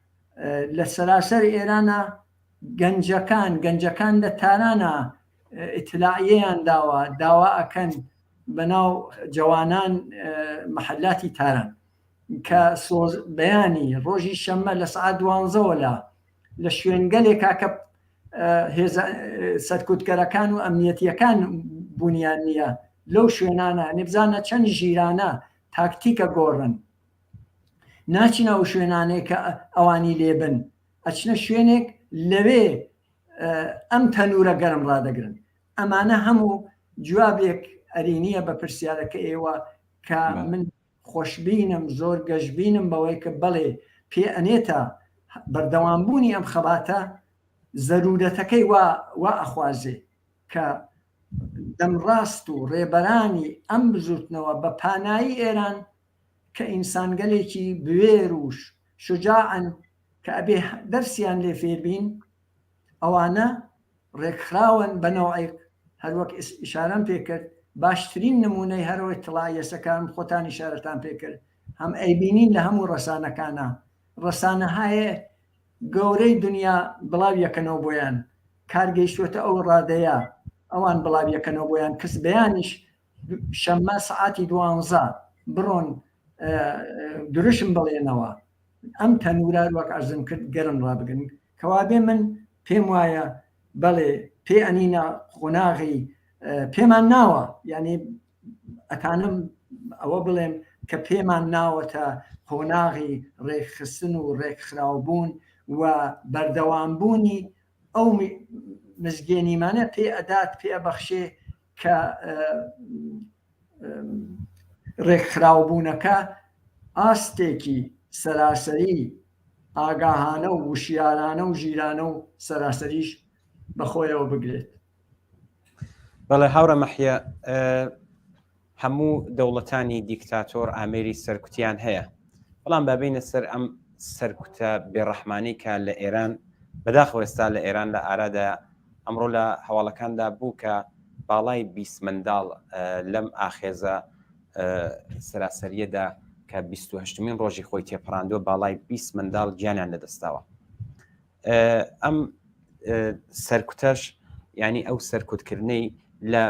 لە سەراسەر ئێرانە گەنجەکان لە تارانە ئیتلاعیەیان داوا ئەکەن بەناو جوانان محلاتی تاران کە بەیانی ڕۆژی شەممە لە سعات 12 لە شوێنگەلێکا کە سەرکوتکەرەکان و ئەمنیەتیەکان بوونیان نییە لەو شوێنانە نێبزانە چەند ژیرانە تاکتیکە گۆڕن ناچینە ئەو شوێنانەیە کە ئەوانی لێبن ئەچنە شوێنێک لەوێ ئەم تەنورە گەرم ڕدەگرن ئەمانە هەموو جوابێک ئەرینیە بە پرسیارەکە ئێوە کە من خۆشببینم زۆر گەشتبینم بەوەی کە بەڵێ پێ ئەنێتە بەردەوامبوونی ئەم خەباتە زەرورەتەکەی وا ئەخوازێ کە دەمڕاست و ڕێبەرانی ئەم بزوتنەوە بە پانایی ئێران کە ئینسانگەلێکی بوێر و شجاعن کە ئەبێ دەرسیان لێ فێربین ئەوانە ڕێکخراون بەنەوەیەک هەروەک ئیشارەم پێکرد باشترین نمونەی هەرەوەی تڵایەسەکان خۆتان ئیشارەتان پێکرد هەم ئەیبینین لە هەموو ڕەسانەکانە ڕەسانەهایە گەورەی دنیا بڵاو یەکەنەوە بۆیان کارگەیشتوێتە ئەو ڕادەیە ئەوان بڵاو یەکەنەوە بۆیان کەس بەیانیش شەممە سعاتی 12 بڕۆن درشم بڵێنەوە ئەم تەنورە وەک ئەرزم کرد گەرم ڕابگرن کەوابێ من پێم وایە بەڵێ پێ ئەنینە قۆناغی پێمان ناوە یعنی ئەتانم ئەوە بڵێم کە پێمان ناوەتە قۆناغی ڕێکخستن و ڕێکخراوبوون و بەردەوامبوونی ئەو مزگەێنیمانە پێ ئەدات پێ بەخشێ کە ڕێکخراوبوونەکە ئاستێکی سەراسەری ئاگاهانە و وشیارانە و ژیرانە و سەراسەریش بەخۆیەوە بگرێت. بەڵێ هاورە مەحیە هەموو دەوڵەتانی دیکتاتۆر ئامێری سەرکوتیان هەیە بەڵام بابینە سەر ئەم سەرکوتە بێڕەحمانەی کە لە ئێران بەداخەوە ئێستا لە ئێران لە ئارادا ئەمڕۆ لە هەواڵەکاندا بوو کە باڵای 20 منداڵ لەم ئاخێزە سەراسەریەدا کە 28مین ڕۆژی خۆی تێپەڕاندووە باڵای 20 منداڵ گیانیان لەدەستاوە. ئەم سەرکوتەش ینی ئەو سەرکوتکردنەی لە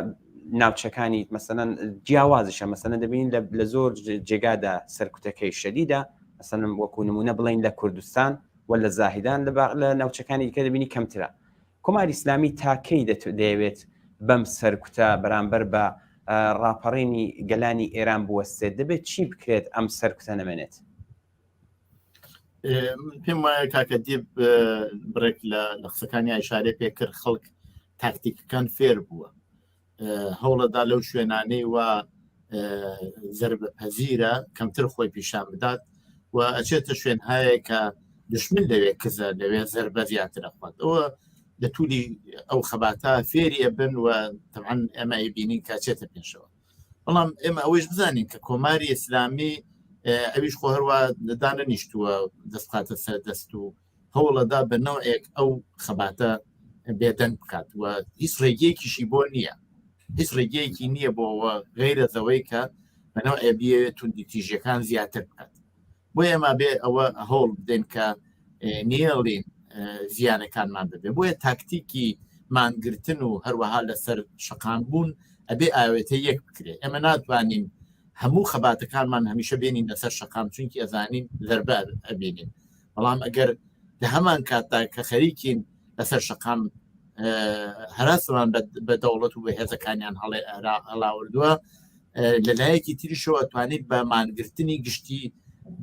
ناوچەکانی مەسەنەن جیاوازشە مەسەنە دەبین لە زۆر جێگادا سەرکوتەکەی شەدیدە مەسەنم وەکو نمونە بڵین لە کوردستان و لە زاهیدان لە ناوچەکانی دیکە دەبینی کەمترە. کۆماری ئیسلامی تاکەی دەیەوێت بەم سەرکوتە بەرامبەر بە ڕاپەڕێنی گەلانی ئێران بوەستێت دەبێت چی بکرێت ئەم سەرکوتە نەمێنێت؟ پێم وایە کاکە دیب بڕێک لە قسەکانی ئاشارێ پێکرد خەڵک تاکتیکەکان فێر بووە هەوڵەدا لەو شوێنانەی وە زەربەپەزیرە کەمتر خۆی پیشان بدات و ئەچێتە شوێنهایە کە دشمن لەوێ کزە لەوێ زەربە زیاتر ئەخوات ئەوە لە توولی ئەو خەباتە فێریە بن و تەبعاً ئێمە بینین کاچێتە پێشەوە بەڵام ئێمە ئەوەش بزانین کە کۆماری ئیسلامی ئەویش خۆ هەروە دانە نیشتووە دەستقاتە سەر دەست و هەوڵەدا بە نەوەیەک ئەو خەباتە بێدەنگ بکات و هیچ ڕێگەیەکیشی بۆ نییە هیچ ڕێگەیەکی نییە بۆەوە غیرەزەوەی کە بەنەوە ئەبیێت توندی تیژەکان زیاتر بکات بۆ ئێمە بێ ئەوە هەوڵ بدەین کە نیێڵین زیانەکانمان ببێ بۆیە تاکتیکی مانگرتن و هەروەها لەسەر شەقام بوون ئەبێ ئاوێتە یەک بکرێت ئێمە ناتوانین هەموو خەباتەکانمان هەمیشە بێنین لەسەر شەقام چونکی ئەزانین زەربەر ئەبینین بەڵام ئەگەر لە هەمان کاتدا کە خەریکین لەسەر شەقام هەراسمان بە دەوڵەت و بە هێزەکانیان هەڵاوردووە لەلایەکی تریشەوە توانیت بە مانگرتنی گشتی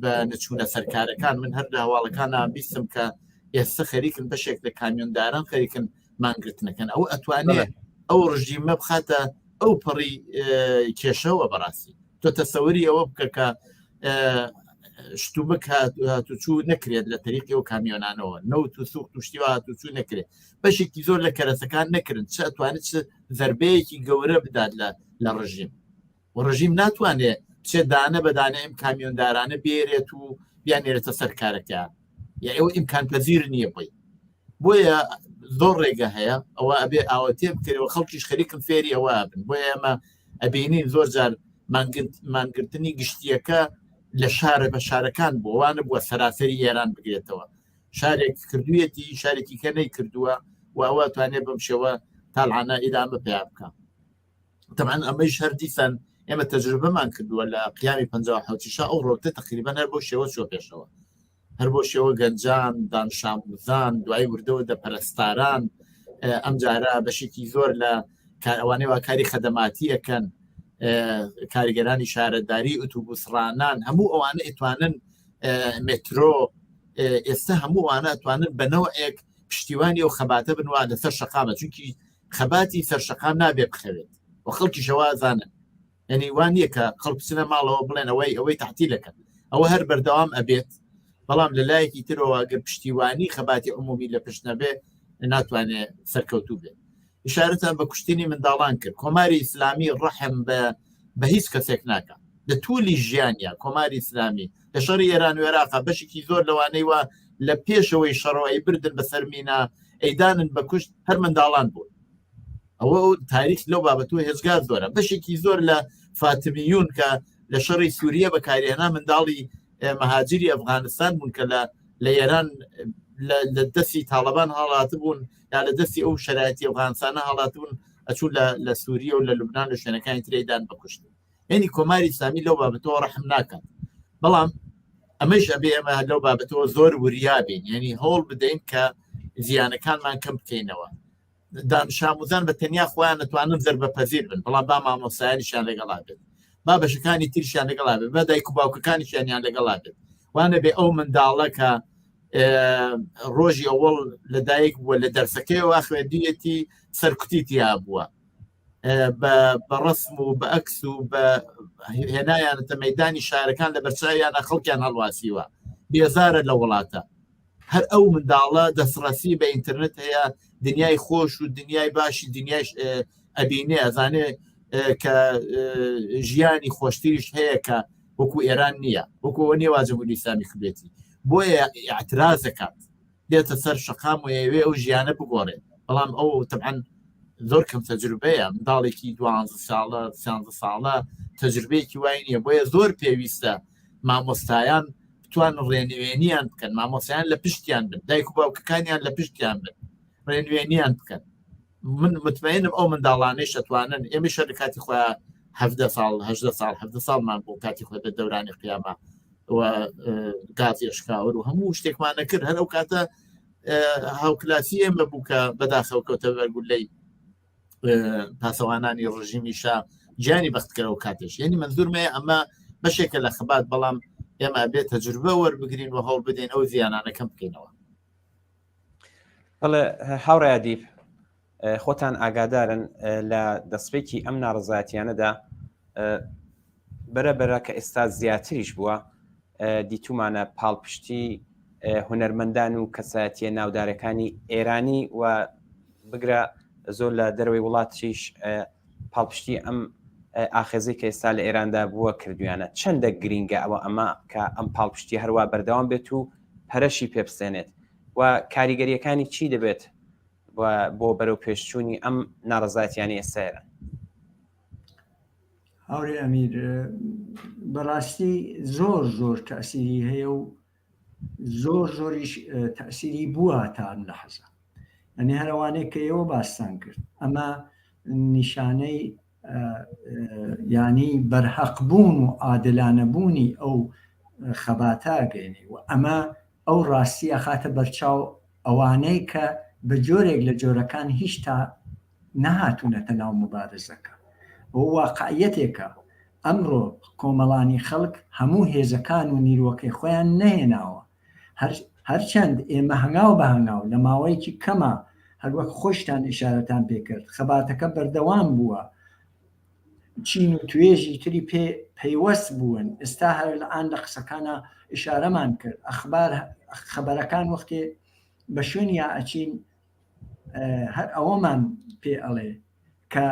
بە نەچوونە سەرکارەکان من هەر لە هەواڵەکانە بیستم کە ئێستا خەریکن بەشێک لە کامیۆنداران خەریکن مانگرتنەکەن ئەو ئەتوانێت ئەو ڕژیمە بخاتە ئەو پەڕی کێشەوە بەڕاستی تۆ تەسەوری ئەوە بکە کە شتومەک هاتوچوو نەکرێت لە تەریقی ئەو کامیۆنانەوە نەوت و سوخت و شتیوە هاتوچوو نەکرێت بەشێکی زۆر لە کەرەسەکان نەکردن چ ئەتوانێت زەربەیەکی گەورە بدات لە ڕژیم و ڕژیم ناتوانێت چێ دانە بەدانە ئەم کامیۆندارانە بێرێت و بیانێرێتە سەرکارەکە یا ئەوە ئیمکان پەزیر نییە بۆی بۆیە زۆر ڕێگە هەیە ئەوە ئەبێ ئاوەتێ بکرێەوە خەڵکیش خەریکن فێری ئەوە بن بۆیە ئەمە ئەبینین زۆر جار مانگرتنی گشتیەکە لە شارە بە شارەکان بۆوانە بووە سەراسەری ئێران بگرێتەوە شارێک کردوویەتی شارێکی کە نەی کردووە و ئەوە توانێت بەم شێوە تاڵعانە ئیدامە پێیا بکە تەمان ئەمەش هەر دیسان ئێمە تەجربەمان کردووە لە قیامی 56 ئەو ڕۆتە تقریبان هەر بۆ شێوە چۆ پێشەوە هەر بۆ شێوە گەنجان دانشاموزان دوای وردەوە دەپەرستاران ئەم جارە بەشێکی زۆر لە ئەوانەی وا کاری خەدەماتیەکەن کاریگەرانی شارەداری ئۆتۆبوسڕانان هەموو ئەوانە ئەتوانن مترۆ ئێستا هەموو ئەوانە ئەتوانن بەنەوەیەک پشتیوانی ئەو خەباتە بنوا لەسەر شەقامە چونکی خەباتی سەر شەقام نابێ بخەوێت و خەڵکی شەوازانن یعنی وان نییە کە خەڵکچنە ماڵەوە بڵێن ئەوەی تەحتیلەکەن ئەوە هەر بەردەوام ئەبێت بەڵام لەلایەکی ترەوە گەر پشتیوانی خەباتی عمومی لە پشت نەبێ ناتوانێت سەرکەوتوو بێت ئشارەتان بە کوشتنی منداڵان کرد کۆماری ئیسلامی ڕەحم بە هیچ کەسێک ناکە لە توولی ژیانیا کۆماری ئیسلامی لە شەڕی ئێران و عێراقا بەشێکی زۆر لەوانەی وە لە پێشەوەی شەڕەوەی بردن بەسەر مینا ئەیدانن بە کوشت هەر منداڵان بوون ئەوە تاریخ لەو بابەتوە هێزگار زۆرە بەشێکی زۆر لە فاتمیون کە لە شەڕی سووریە بەکارهێنا منداڵی مەهاجری ئەفغانستان بوون کە لە ئێران لە دەستی تاڵەبان هەڵات بوون یا لە دەستی ئەو شەرایەتی ئەفغانستانە هەڵات بوون ئەچوو لە سووریە و لە لوبنان لە شوێنەکانی ترێدان بەکوشت یعنی کۆماری ئیسلامی لەو بابەتەوە ڕەحم ناکات بەڵام ئەمەش ئەبێ ئەمە لەو بابەتەوە زۆر وریابین یعنی هەوڵ بدەین کە زیانەکانمان کەم بکەینەوە دانشاموزان بە تەنیا خۆیان نتوانن زەربەپەزیر بن بەڵام با مامۆسایانیشیان لەگەڵا بێت با بەشەکانی تریشیان لەگەڵا بێت بە دایک و باوکەکانیشیانیان لەگەڵا بێت وانە بێ ئەو منداڵە کە ڕۆژی ئەوڵ لە دایک بووە لە دەرسەکەیەوە خوێندویەتی سەرکوتیتیا بووە بە ڕسم و بە ئەکس و بە هێنایانەتە مەدانی شارەکان لە بەرچاویانە خەڵکیان هەڵواسیوە بێزارە لە وڵاتە هەر ئەو منداڵە دەسڕەسی بە ئینترنێت هەیە دنیای خۆش و دنیای باشی دنیای ئەبینێ ئەزانێ کە ژیانی خۆشتریش هەیە کە وەکو ئێران نییە وەکوەوە نێوازەبوو ئیسلامی خوێتی بۆیە اعتراض دەکات دێتە سەر شەقام و ئەوێ ئەو ژیانە بگۆڕێت بەڵام ئەو تەبعاً زۆر کەم تەجروبەیە منداڵێکی 12 ساڵە 13 ساڵە تەجروبەیەکی وای نییە بۆیە زۆر پێویستە مامۆستایان بتوان ڕێنوێنیان بکەن مامۆسایان لە پشتیان بن دایک و باوکەکانیان لە پشتیان بن ڕێنوێنیان بکەن من متمەینم ئەو منداڵانەی شەتوانن ئێمە شەر کاتی خۆیان 17 ساڵ 18 ساڵ 17 ساڵمان بۆ کاتی خۆی بە دەورانی قیامە گازی ئەشکاور و هەموو شتێکمان نەکرد هەر ئەو کاتە هاوکلاسی ئێمە بوو کە بەداخەوکەوتە بەرگولەی پاسەوانانی ڕژیمیشا گیانی بەختکەرەوە کاتێش یعنی منزورمێ ئەمە بەشێکە لە خەبات بەڵام ئێمە بێت تەجروبە وەربگرین و هەوڵ بدەین ئەو زیانانەکەم بکەینەوە بەڵێ هاوڕێ دیپ خۆتان ئاگادارن لە دەستپێکی ئەم ناڕزایەتیانەدا بەرەبەرە کە ئێستا زیاتریش بووە دیتومانە پاڵپشتی هونەرمەندان و کەسایەتیە ناودارەکانی ئێرانی و بگرە زۆر لە دەروی وڵاتیش پاڵپشتی ئەم ئاخێزی کە ئێستا لە ئێراندا بووە کردویانە چەندە گرینگە ئەمە کە ئەم پاڵپشتی هەروە بەردەوام بێت و پەرەشی پێبستێنێت و کاریگەریەکانی چی دەبێت بۆ بەرەو پێشچوونی ئەم ناڕزایەتیانی ئێستاێرە هاوڕێ ئەمیر بەڕاستی زۆر تەسیری هەیە و زۆریش تەسیری بووە تا لە حەزە ئەنی هەروانەیە کە ئێوە باستان کرد ئەمە نیشانەی ینی بەرهەقبوون و عادلانەبوونی ئەو خەباتاگەێنێ و ئەمە ئەو ڕاستیە خاتە بەرچاو ئەوانەی کە بە جۆرێک لە جۆرەکان هیچ تا نەهاتوونەتە ناو مبارزەکە بۆ واقعیەتێکە ئەمڕۆ کۆمەڵانی خەڵک هەموو هێزەکان و نیروەکەی خۆیان نەهێناوە هەرچەند ئێمە هەنگاو بە هەنگاو لە ماوەیەکی کەمە هەروەک خۆشتان ئیشارەتان پێکرد خەباتەکە بەردەوام بووە چین و توێژی تری پەیوەست بوون ئێستا هەر لەئان لە قسەکانە ئیشارەمان کرد خەبەرەکان وەختێ بە شوێن یا ئەچین هەر ئەوەمان پێ ئەڵێ کە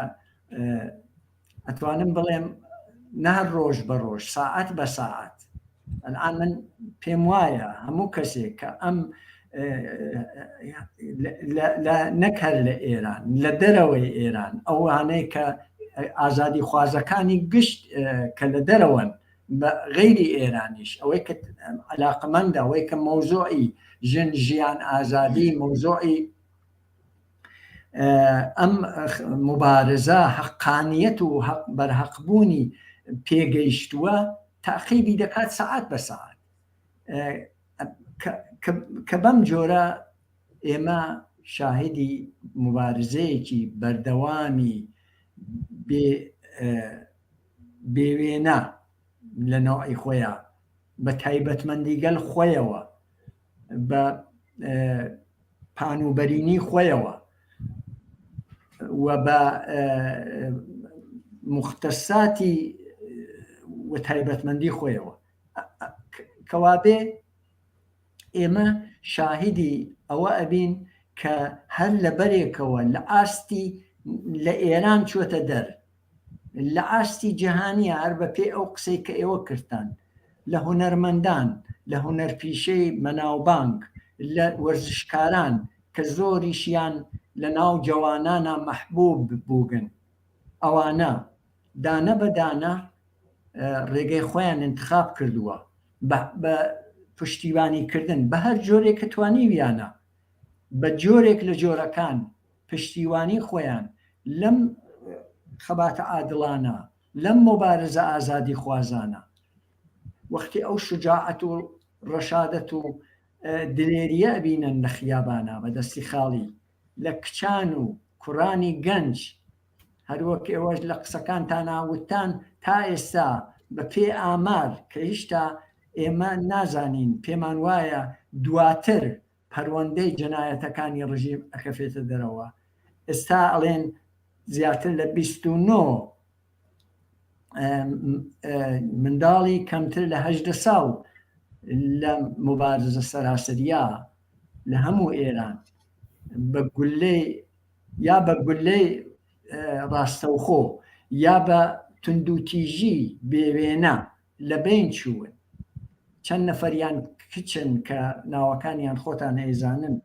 ئەتوانم بڵێم نهر ڕۆژ بە ڕۆژ ساعت بە ساعت ئەلان من پێم وایە هەموو کەسێک کە ئەم نەکەر لە ئێران لە دەرەوەی ئێران ئەوانەی کە ئازادی خوازەکانی گشت کە لە دەرەوەن بە غەیری ئێرانیش ئەوەی کە علاقمەندە ئەوەی کە مەوزوعی ژن ژیان ئازادی مەوزوعی ئەم مبارزە حەقانیەت و بەرهەقبوونی پێگەیشتووە تاقیبی دەکات ساعت بە ساعت کە بەم جۆرە ئێمە شاهدی مبارزەیەکی بەردەوامی بێوێنە لە نوعی خۆیان بە تایبەتمەندی گەل خۆیەوە بە پانوبەرینی خۆیەوە و بە مختصاتی و تایبەتمەندی خۆیەوە کەوابێ ئێمە شاهدی ئەوە ئەبین کە هەر لە بەرێکەوە لە ئاستی لە ئێران چۆتە دەر لە ئاستی جیهانیە هەر بە پێ ئەو قسەی کە ئێوە کردن لە هونەرمەندان لە هونەرپیشەی مەناوبانگ لە وەرزشکاران کە زۆریشیان لە ناو جوانانە مەحبوب بووگن ئەوانە دانە بەدانە ڕێگەی خۆیان انتخاب کردووە بە پشتیوانیکردن بە هەر جۆرێک کە توانیویانە بە جۆرێک لە جۆرەکان پشتیوانی خۆیان لەم خەباتە عادڵانە لەم مبارزە ئازادی خوازانە و وەختی ئەو شجاعەت و ڕەشادەت و دلێریە بینن لە خیابانە بەدەستی خاڵی لە کچان و کوڕانی گەنج هەروەک ئێوەش لە قسەکانتان ناوتان تا ئێستا بە پێ ئامار کە هێشتا ئێمە نازانین پێمان وایە دواتر پەروەندەی جەنایەتەکانی ڕژیم ئەکەفێتە دەرەوە ئێستا ئەڵێن زیاتر لە 29 منداڵی کەمتر لە 18 ساڵ لە مبارزە سەراسەریە لە هەموو ئێران بە گولەی یا بە گولەی ڕاستەوخۆ یا بە توندوتیژی بێوێنە لە بین چوون چەند نەفەریان کچن کە ناوەکانیان خۆتان نەیزانن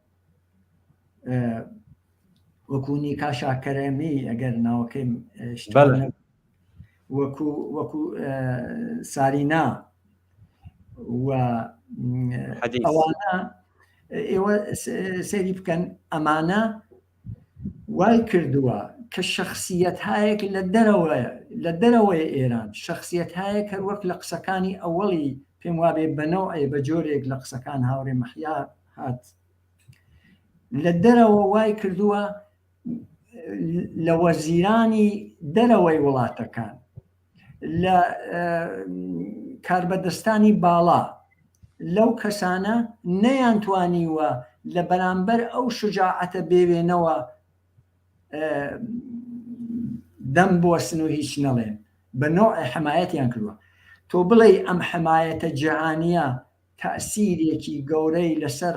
وەکوونی کاشاکەرەمی ئەگەر ناوەکەی وەکو سارینا و ئەوانە ئێوە سەیری بکەن ئەمانە وای کردووە کە شخصیت هایەک لە دەرەوەی ئێران شخصیت هایەک هەروەک لە قسەکانی ئەوەڵی پێم وابێ بەنەوەی بە جۆرێک لە قسەکان هاوڕێ مەحیا هات لە دەرەوە وای کردووە لە وەزیرانی دەرەوەی وڵاتەکان لە کاربەدەستانی باڵا لەو کەسانە نەیانتوانیوە لە بەرامبەر ئەو شجاعەتە بێوێنەوە دەم بوەسن و هیچ نەڵێن بە نوعی حمایەتیان کردووە تۆ بڵێ ئەم حمایەتە جیهانیە تەئسیرێکی گەورەی لەسەر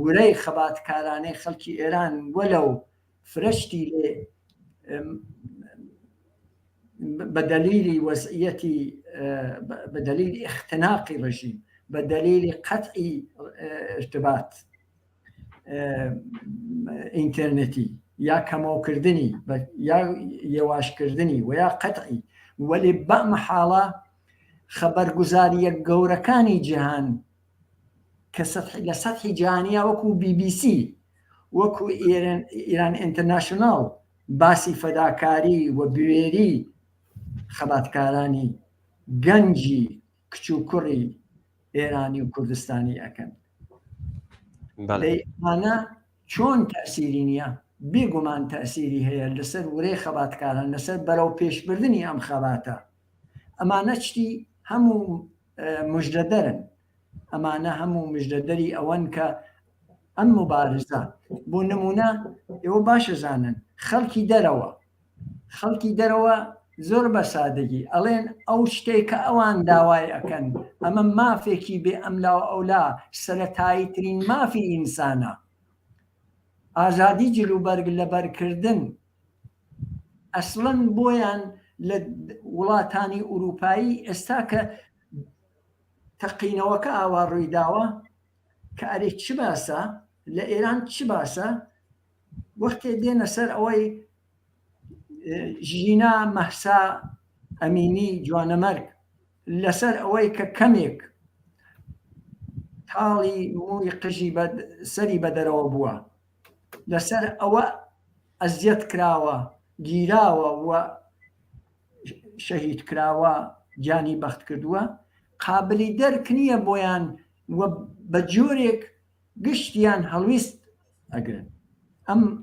ورەی خەباتکارانەی خەڵکی ئێران وەلەو فرشتی لێ بەدەلیلی وەزعیەتی بەدەلیلی اختناقی ڕژیم بەدەلیلی قەتعی ارتباط ئینتەرنێتی یا کەمەوکردنی یا یێواشکردنی و یا قەتعی وەلی بەمەحاڵە خەبەرگوزاریە گەورەکانی جیهان کە لە سەطحی جیهانیە وەکو BBC وەکو ئیران ئینتەرناشناڵ باسی فەداکاری و بوێری خەباتکارانی گەنجی کچ و کوڕی ئێرانی و کوردستانی ئەکەن لەمانە چۆن تەئسیری نییە بێگومان تەئسیری هەیە لەسەر ورەی خەباتکاران لەسەر بەرەو پێشبردننی ئەم خەباتە ئەمانە چتی هەموو مژدەدەرن ئەمانە هەموو مژدەدەری ئەوەن کە ئەم مبارزە بۆ نمونە ئێوە باشە زانن خەڵکی دەرەوە زۆر بە سادەگی ئەڵێن ئەو شتێک کە ئەوان داوای ئەەکەن ئەمە مافێکی بێ ئەملا و ئەولا سەرەتایی ترین مافی ئینسانە ئازادی جلوبەرگ لە بەرکردن ئەسڵەن بۆیان لە وڵاتانی ئوروپایی ئێستا کە تەقینەوەکە ئاوا ڕوویداوە کە ئەرێ چ باسە لە ئێران چ باسە وەختێ دێنە سەر ئەوەی ژینا مەحسا ئەمینی جوانەمەرگ لەسەر ئەوەی کە کەمێک تاڵی مووی قژی سەری بەدەرەوە بووە لەسەر ئەوە ئەزیەت کراوە گیراوە و شەهید کراوە گیانی بەخت کردووە قابلی دەرک نییە بۆیان وە بە جۆرێک گشتیان هەڵویست ئەگرن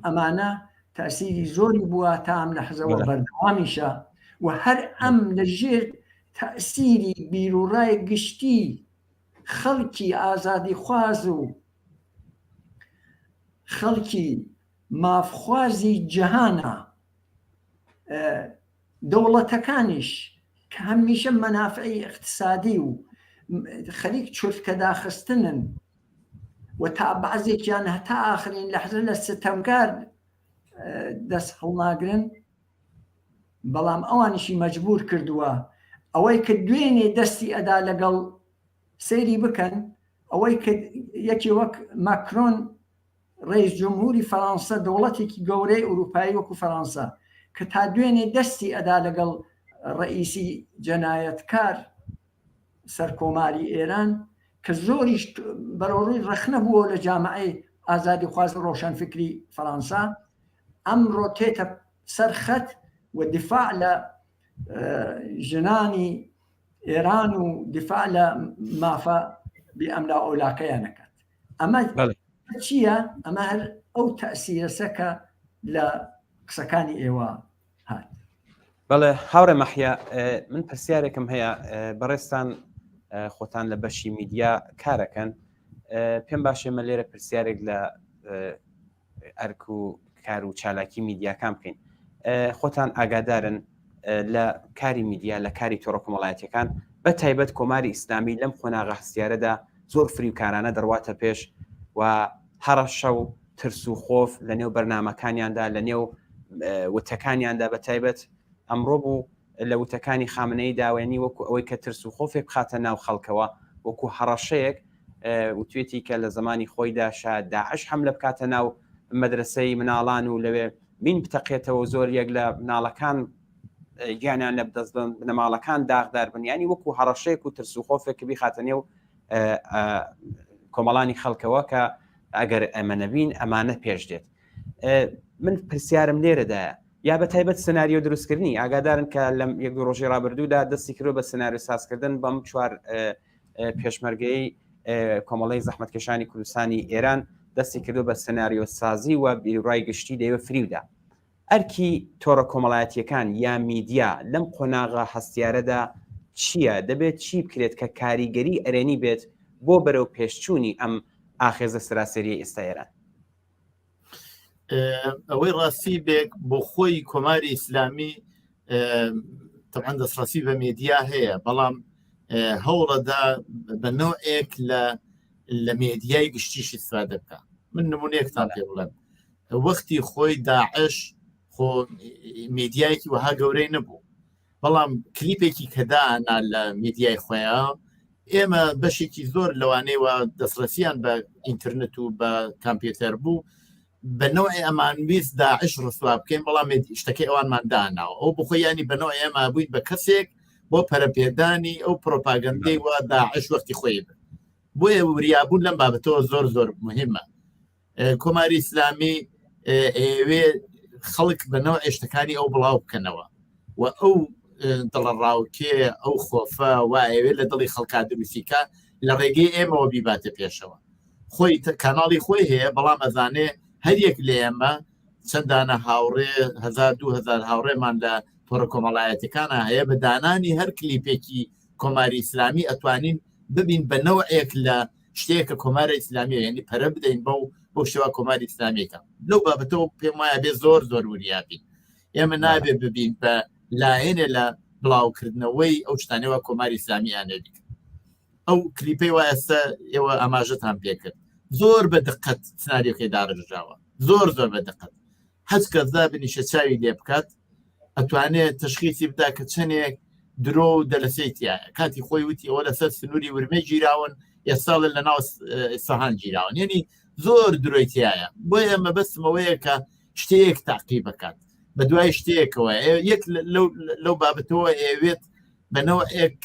ئەمانە تەئسیری زۆری بووە تا ئەم لەحزەوە بەردەوامیشە و هەر ئەم لەژێر تەئسیری بیرروڕای گشتی خەڵکی ئازادی خواز و خەڵکی مافخوازی جەهانە دەوڵەتەکانیش کە هەمیشە مەنافعی اقتصادی و خەریک چورتکە داخستنن و تا بەعزێکیان هەتا ئاخرین لەحزە لە ستەمکار دەست هەڵناگرن بەڵام ئەوانیشی مەجبور کردووە ئەوەی کە دوێنێ دەستی ئەدا لەگەڵ سەیری بکەن ئەوەی کە یەکی وەک ماکرۆن ڕئیس جمهوری فەڕەنسا دەوڵەتێکی گەورەی ئوروپایی وەکو فەڕەنسا کە تا دوێنێ دەستی ئەدا لەگەڵ ڕئیسی جەنایەتکار سەرکۆماری ئێران کە زۆریش بەڕۆڕووی ڕەخنە بووە لە جامعەی ئازادی خواز ڕۆشنفکری فەڕەنسا ئەمڕۆ تێتە سەر خەت و دیفاع لە ژنانی ئێران و دیفاع لە مافە بئەملا ئۆلاکەیان نەکات. ئەمە چییە؟ ئەمە هەر ئەو تەسیرەسەکە لە قسەکانی ئێوە هات. بەڵێ هاوڕێ مەحیا، من پرسیارێکم هەیە بەڕێستان خۆتان لە بەشی میدیا کارەکەن، پێم باشێ مە لێرە پرسیارێک لە ئەرک و کار و چالاکی میدیاکان بکەین. خۆتان ئاگادارن لە کاری میدیا لە کاری تۆڕە کۆمەڵایەتیەکان بە تایبەت کۆماری ئیسلامی لەم خۆناغا هەستیارەدا زۆر فریوکارانە دەڕواتە پێش و هەڕە شەو ترس و خۆف لە نێو بەرنامەکانیاندا لە نێو وتەکانیاندا بە تایبەت ئەمڕۆ بوو لە وتەکانی خامنەی داوێنی وەکو ئەوەی کە ترس و خۆفێک بخاتە ناو خەڵکەوە وەکو هەڕەشەیەک وتوێتی کە لە زمانی خۆیدا شاد داعش حملە بکاتە ناو مەدرسەی مناڵان و لەوێ بین بتەقێتەوە زۆر یەک لە مناڵەکان گیانیان لە بدەست بنەماڵەکان داغدار بنیانی وەکو هەڕەشەیەک و ترس و خۆفێک بیخاتە نێو کۆمەڵانی خەڵکەوە کە ئەگەر ئەمە نەبین ئەمانە پێش دێت. من پرسیارم لێرەدایە یا بە تایبەت سناریۆ دروستکردنی ئاگادارن کە لەم یەک دو ڕۆژی ڕابردوودا دەستی کردو بە سناریۆ سازکردن بەم چوار پێشمەرگەی کۆمەڵی زەحمەتکێشانی کوردستانی ئێران دەستی کردو بە سناریۆ سازی و بیرڕای گشتی دەیوە فریودا. ئەرکی تۆڕە کۆمەڵایەتیەکان یا میدیا لەم قۆناغا هەستیارەدا چییە؟ دەبێت چی بکرێت کە کاریگەری ئەرێنی بێت بۆ بەرەو پێشچوونی ئەم ئاخێزە سراسەریە ئێستا ئێران؟ ئەوەی ڕاستی بێک بۆ خۆی کۆماری ئیسلامی طبعا دەستڕاستی بە میدیا هەیە، بەڵام هەوڵەدا بە نوعێک لە میدیای گشتیشی استفادە بکە. من نمونەیەکتان پێ بڵێم، وەختی خۆی داعش خۆ میدیایەکی وەها گەورەی نەبوو، بەڵام کلیپێکی کەدانا لە میدیای خۆیان ئێمە بەشێکی زۆر لەوانەیەوە دەستڕەسییان بە ئینترنێت و بە کامپیوتەر بوو بەنەوەی ئەمانویست داعش ڕسوا بکەین، بەڵام شتەکەی ئەوانمان داناوە ئەو بخۆیانی بەنەوەی ئێمە بووین بە کەسێک بۆ پەرەپێدانی ئەو پرۆپاگەندەی وە داعش وەختی خۆی بن. بۆیە وریابوون لەم بابەتەوە زۆر زۆر مهمە. کۆماری ئیسلامی ئێوێ خەڵک بەنەوە ئێشتەکانی ئەو بڵاو بکەنەوە و ئەو دڵە ڕاوکێ ئەو خۆفە و ئەوێ لە دڵی خەڵکا دروستیکە لە ڕێگەی ئێمەوە بیباتە پێشەوە. خۆی کاناڵی خۆی هەیە، بەڵام ئەزانێ هەریەک لە ئێمە چەندانە هاوڕێ 2000 هاوڕێمان لە تۆڕە کۆمەڵایەتەکانە هەیە، بە دانانی هەر کلیپێکی کۆماری ئیسلامی ئەتوانین ببین بەنەوەیەک لە شتێکە کۆمارە ئیسلامی، یعنی پەرە بدەین بۆ شێوە کۆماری ئیسلامیەکە. لەو بابەتەوە پێم وایە بێ زۆر زۆر وریابین. ئێمە نابێ ببین بە لایەنێ لە بڵاوکردنەوەی ئەو شتانەوە کۆماری ئیسلامیانە دیکە. ئەو کلیپەی وە ئێستا ئێوە ئاماژەتان پێکرد زۆر بە دقت سناریۆکەی داڕژاوە، زۆر زۆر بە دقت. هەچ کەسدا بنیشە چاوی لێ بکات ئەتوانێت تەشخیصی بدا کە چەندێک درۆ و دەلەسەیتیایە. کاتی خۆی وتی ئەوە لەسەر سنووری ورمێ گیراون، ئێستا لە ناو ئیسفەهان گیراون، یعنی زۆر درۆیتیایە. بۆیە ئەمە بەسمەوەیە کە شتێک تاقیب بکات بە دوای شتێکەوە. یەک لەو بابەتەوە ئێوێت بەنەوە ئێک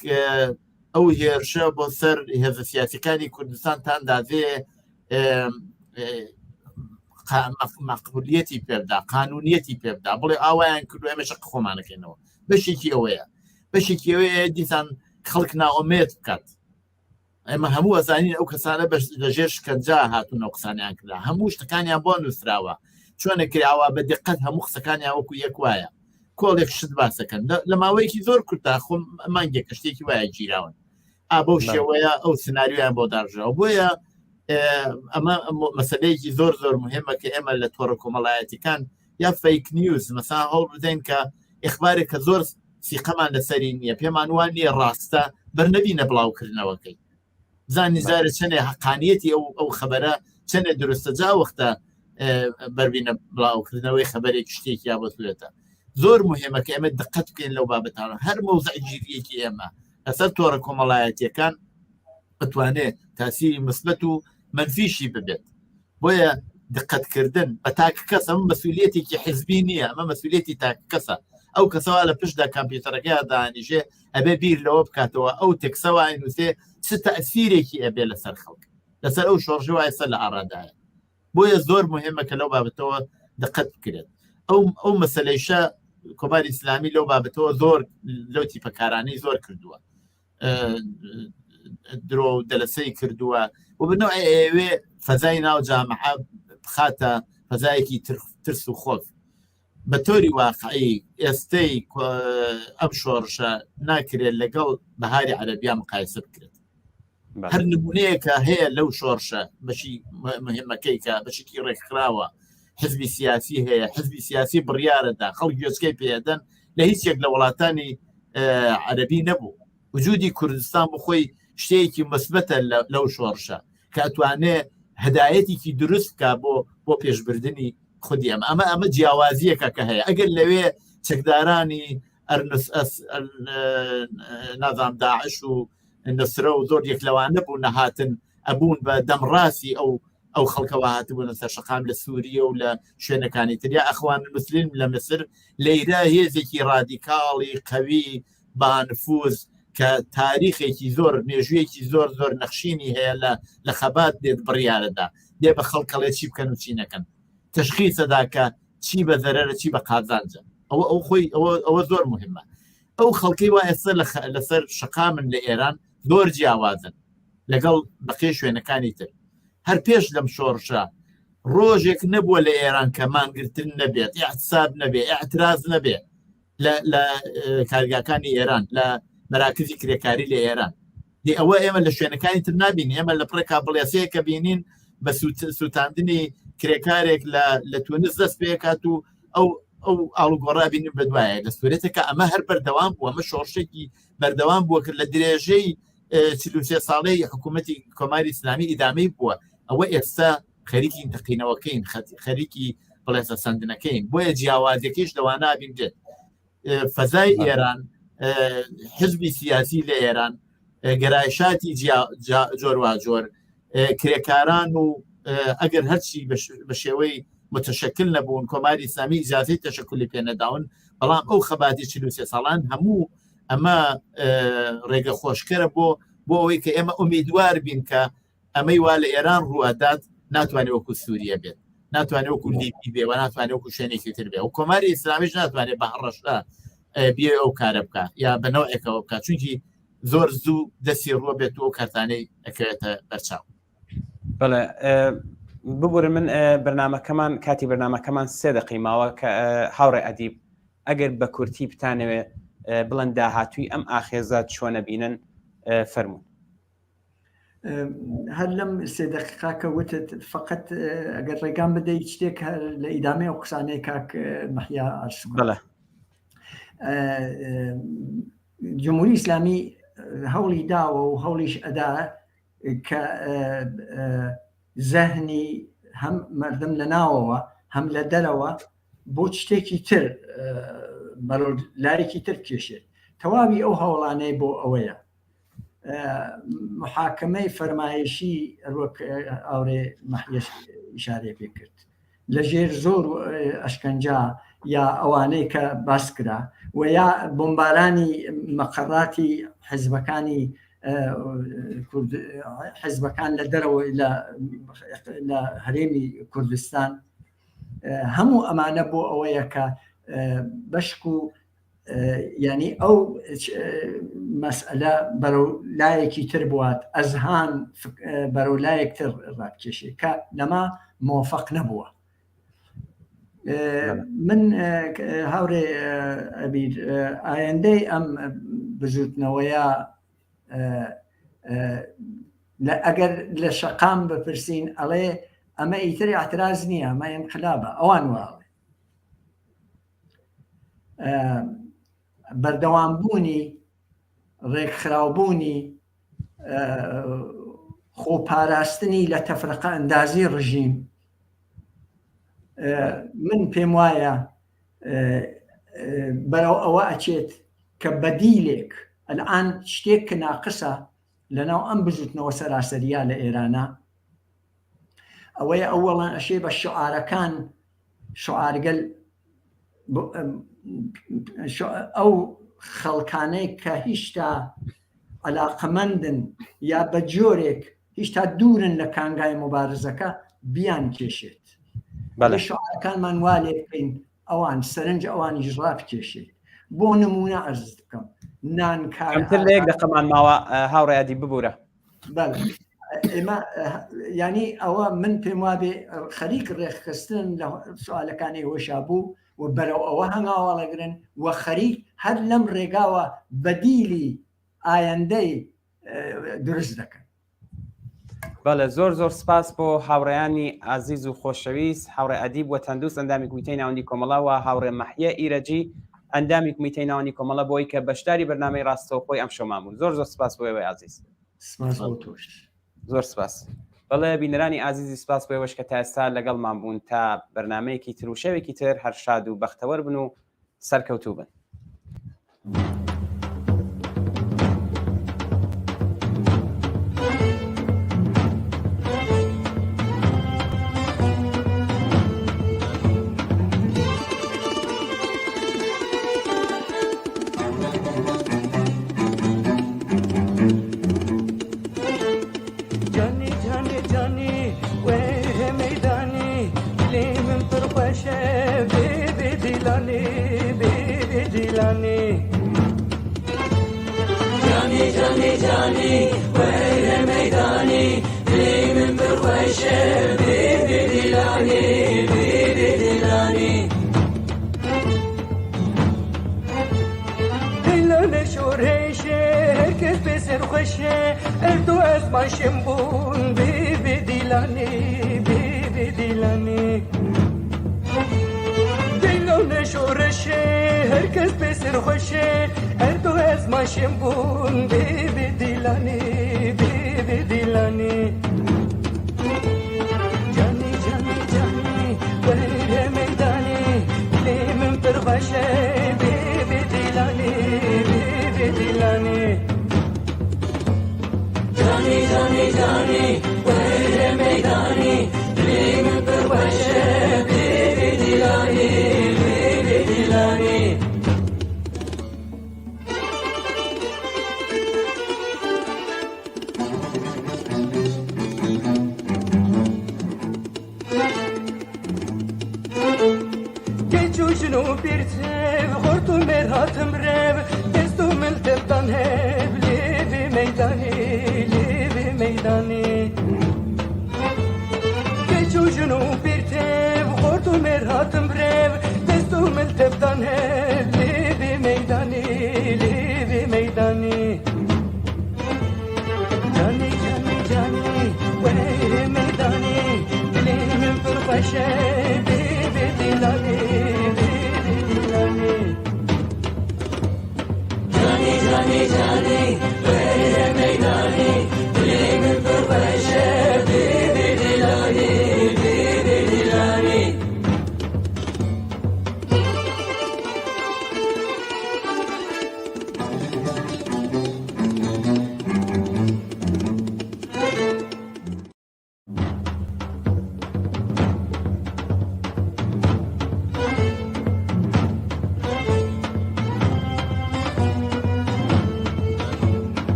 ئەو هێرشە بۆ سەر هێزە سیاسیەکانی کوردستانتان دادێ مەقبولیەتی پێبدا، قانونیەتی پێبدا، بڵێ ئاوایان کردو ئێمە شەق خۆمانەکەینەوە. بەشێکی ئەوەیە، بەشێکی ئەوەیە دیسان خەڵک ناوەمێت بکات. ئێمە هەموو ئەزانین ئەو کەسانە لەژێر شکەنجا هاتوون ئەو قسانیان کرا، هەموو شتەکانیان بۆ نووسراوە، چۆنە کراوە بە دقت هەموو قسەکانیان وەکو یەک وایە، کۆڵێک شت باسەکەن لە ماوەیەکی زۆر کورتا خۆم مانگێکە شتێکی وایە گیراون. بەو شێوەیە ئەو سناریۆیان بۆ داژەوە. بۆیە ئەمە مەسەلەیەکی زۆر زۆر مهمە کە ئێمە لە تۆڕە کۆمەڵایەتیەکان یا فەیک نیوز مەسا هەڵ بدەین کە ئیخبارێک کە زۆر سیقەمان لەسەری نییە، پێمان وان نییە ڕاستە بەرنەبینە بڵاوکردنەوەکەی، زانی زارە چەندێ حەقانیەتی ئەو خەبەرە چەندێ دروستە جا وەختە بەربینە بڵاوکردنەوەی خەبەرێک شتێکی یا بەسوێتە. زۆر مهمە کە ئێمە دقت بکەین لەو بابەتانە. هەر مەوزەع گیریەکی ئێمە لەسەر تۆڕە کۆمەڵایەتیەکان بتوانێت تاسیری مثبت و منفیشی ببێت. بۆیە دقتکردن بە تاک کەس ئەمە مەسئولیەتێکی حزبی نییە، ئەمە مەسئولیەتی تاک کەسە. ئەو کەسەوە لە پشتدا کامپیوتەرەکەی دانیژێ ئەبێ بیر لەوە بکاتەوە ئەو تێکسەوە نووسێ چ تەئسیرێکی ئەبێ لەسەر خەڵک، لەسەر ئەو شۆڕژەوە ئێستا لە ئاڕادایە. بۆیە زۆر مهمە کە لەو بابەتەوە دقت بکرێت. ئەو مەسەلەیشە کۆماری ئیسلامی لەو بابەتەوە زۆر لەو تیپەکارانەی زۆر کردووە. درۆ و دەلەسەی کردووە و بنەوە ئێوێ فەزای ناو جامعە بخاتە فەزایەکی ترس و خۆف بە تۆری واقعی ئێستەی ئەم شۆڕشە ناکرێت لەگەڵ بەهاری عەرەبیا مقایسە بکرێت هەر نمونەیەکە هەیە لەو شۆڕشە بەشی مهمەکەی کە بەشێکی ڕێکخراوە حزبی سیاسی هەیە حزبی سیاسی بڕیارەدا خەڵک گوێچکەی پێدەن لە هیچێک لە وڵاتانی عەرەبی نەبوو وجودی کوردستان بخۆی شتێکی مثبەتە لەو شۆڕشە کە ئەتوانێ هەدایەتێکی دروست بکە بۆ پێشبردننی خودی ئەمە جیاوازیەکە کە هەیە ئەگەر لەوێ چەکدارانی نازام داعش و نسرە و زۆر یەکلەوانە بوو نەهاتن ئەبوون بە دەمڕاستی ئەو خەڵکەوە هاتبوون سەر شەقام لە سووریە و لە شوێنەکانی تریا ئەخوان مسلم لە مسر لەیرە هێزێکی ڕادیکاڵی قەوی بانفوز کە تاریخێکی زۆر مێژوویەکی زۆر زۆر نەخشینی هەیە لە خەبات دێت بڕیارەدا دێ بە خەڵکەڵێ چی بکەن و چی نەکەن تشخیصەدا کە چی بە زەرەرە چی بە قازانجە ئەو خۆی ئەوە زۆر مهمە ئەو خەڵکی وا ئێستا لەسەر شەقامن لە ئێران زۆر جیاوازن لەگەڵ بەقێ شوێنەکانی تر هەر پێش لەم شۆڕشە ڕۆژێک نەبووە لە ئێران کە مانگرتن نەبێت احتساب نەبێ اعتراض نەبێ لە کارگاکانی ئێران لە مەراکزی کرێکاری لە ئێران ئەوە ئێمە لە شوێنەکانی تر نبینی ئێمە لە پڕێ کابڵێسەیە کە بینین بە سووتاندنی کرێکارێک لە تونس دەست پێکات و ئەو ئاڵوگۆڕا بینیم بە دوایە لە سوورەتەکە ئەمە هەر بەردەوام بووە ئەمە شۆڕشێکی بەردەوام بووە کرد لە درێژەی 33 ساڵەی حکوومەتی کۆماری ئیسلامی ئیدامەی بووە ئەوە ئێستا خەریکی تەقینەوەکەین خەریکی بڵێسە سندنەکەین بۆیە جیاوازەکەیش لەوانە بینجێت فەزای ئێران حزبی سیاسی لە ئێران گەرایشاتی جۆرواجۆر کرێکاران و ئەگەر هەرچی بە شێوەی متشکل نەبوون کۆماری ئیسلامی ئیجازەی تەشەکلی پێ نەداون بەڵام ئەو خەباتی 43 ساڵان هەموو ئەمە ڕێگە خۆشکەرە بۆ ئەوەی کە ئێمە ئومیدوار بین کە ئەمەی وا لە ئێران ڕوادات ناتوانێت وەکو سووریە بێت ناتوانێت وەکو لیبی بێ و ناتوانێت وەکو شوێنێکی تر بێ و کۆماری ئیسلامیش ناتوانێت بە هەڕەشدا بێ ئەو کارە بکە یا بەنەوەیەکەوە بکات چونکی زۆر زوو دەستی ڕوە بێت و کارتانەی ئەکەوێتە بەرچاو بەڵێ ببورن من بەرنامەکەمان کاتی بەرنامەکەمان 3 دقی ماوە کە هاوڕێ ئەدیب ئەگەر بە کورتی بتانەوێ بڵند داهاتووی ئەم ئاخێزات چۆنە بینن فەرموون هەر لەم 3 دقیقا کە وتت فقط ئەگەر ڕێگان بدەیت شتێک لە ئیدامەی و قسانەی کاک مەحیا ئارسوو بەڵێ جمهوری ئیسلامی هەوڵی داوە و هەوڵیش ئەدا کە زەهنی هەم مردم لە ناوەوە هەم لە دەرەوە بۆ شتێکی تر بەرەو لارێکی تر کێشێت تەواوی ئەو هەوڵانەی بۆ ئەوەیە محاکمەی فەرمایشی وەک ئاورێ مەحیەش ئیشارە پێ کرد لە ژێر زۆر ئەشکەنجا یا ئەوانەی کە باس کرا و یا بۆمبارانی مەقەڕاتی حزبەکان لە دەرەوە لە هەرێمی کوردستان هەموو ئەمانە بۆ ئەوەیە کە بەشک و ینی ئەو مەسئلە بەرەو لایەکی تر بوات ئەزهان بەرەو لایەکتر ڕابکێشێ کە لەما مۆفەق نەبووە من هاورێ ئەبیر ئایندەی ئەم بزوتنەوەیە ئەگەر لە شەقام بپرسین ئەڵێ ئەمە ئیتر اعتراض نییە ئەمە انقلابە ئەوان واڵێ بەردەوامبوونی ڕێکخراوبوونی خۆپاراستنی لە تەفرقە ئەندازی ڕژیم من پێم وایە بەرەو ئەوە ئەچێت کە بەدیلێک ئەلعان شتێک کە ناقسە لەناو ئەم بزوتنەوە سەراسەریە لە ئێرانە ئەوەیە ئەوەڵان ئەشێ بە شعارەکان شعارگەل ئەو خەڵکانەی کە هیچتا عەلاقەمەندن یا بە جۆرێک هیچتا دوورن لە کانگای مبارزەکە بیان کێشێت شعارەکانمان وا لێ بکەین ئەوان سەرنج ئەوانی ژڕا بکێشێت بۆ نمونە عەرز بکەم نانکار کەمتر لە 1 دقەمان ماوە هاوڕێیادی ببوورە. ئێمە ینی ئەوە من پێم وابێ خەریک ڕێخستن لە سوالەکانی هۆشا بوو و بەرەو ئەوە هەنگاوەڵەگرن و خەریک هەر لەم ڕێگاوە بەدیلی ئایندەی دروست دەکەن. بەڵێ زۆر سپاس بۆ هاوڕێیانی ئازیز و خۆشەویست، هاوڕێ ئەدیب و تەندروست ئەندامی کومیتەی ناوەندی کۆمەڵەوە، هاوڕێ مەحیە ئیرەجی ئەندامی کومیتەی ناوەندی کۆمەڵە بۆی کە بەشداری بەرنامەی ڕاستەوخۆی ئەم شەومان بوون. زۆر سپاس بۆ ئێوەی ئازیز. زۆر سپاس. بەڵێ بینەرانی ئازیزی سپاس بۆ ئێوەش کە تا ئێستا لەگەڵمان بوون تا بەرنامەیەکی تر و شەوێکی تر هەر شاد و بەختەوەر بن و سەرکەوتوو بن.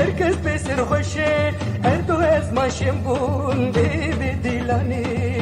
Herkes besir hoşe, erdo ez maşim bun, bibi dilani.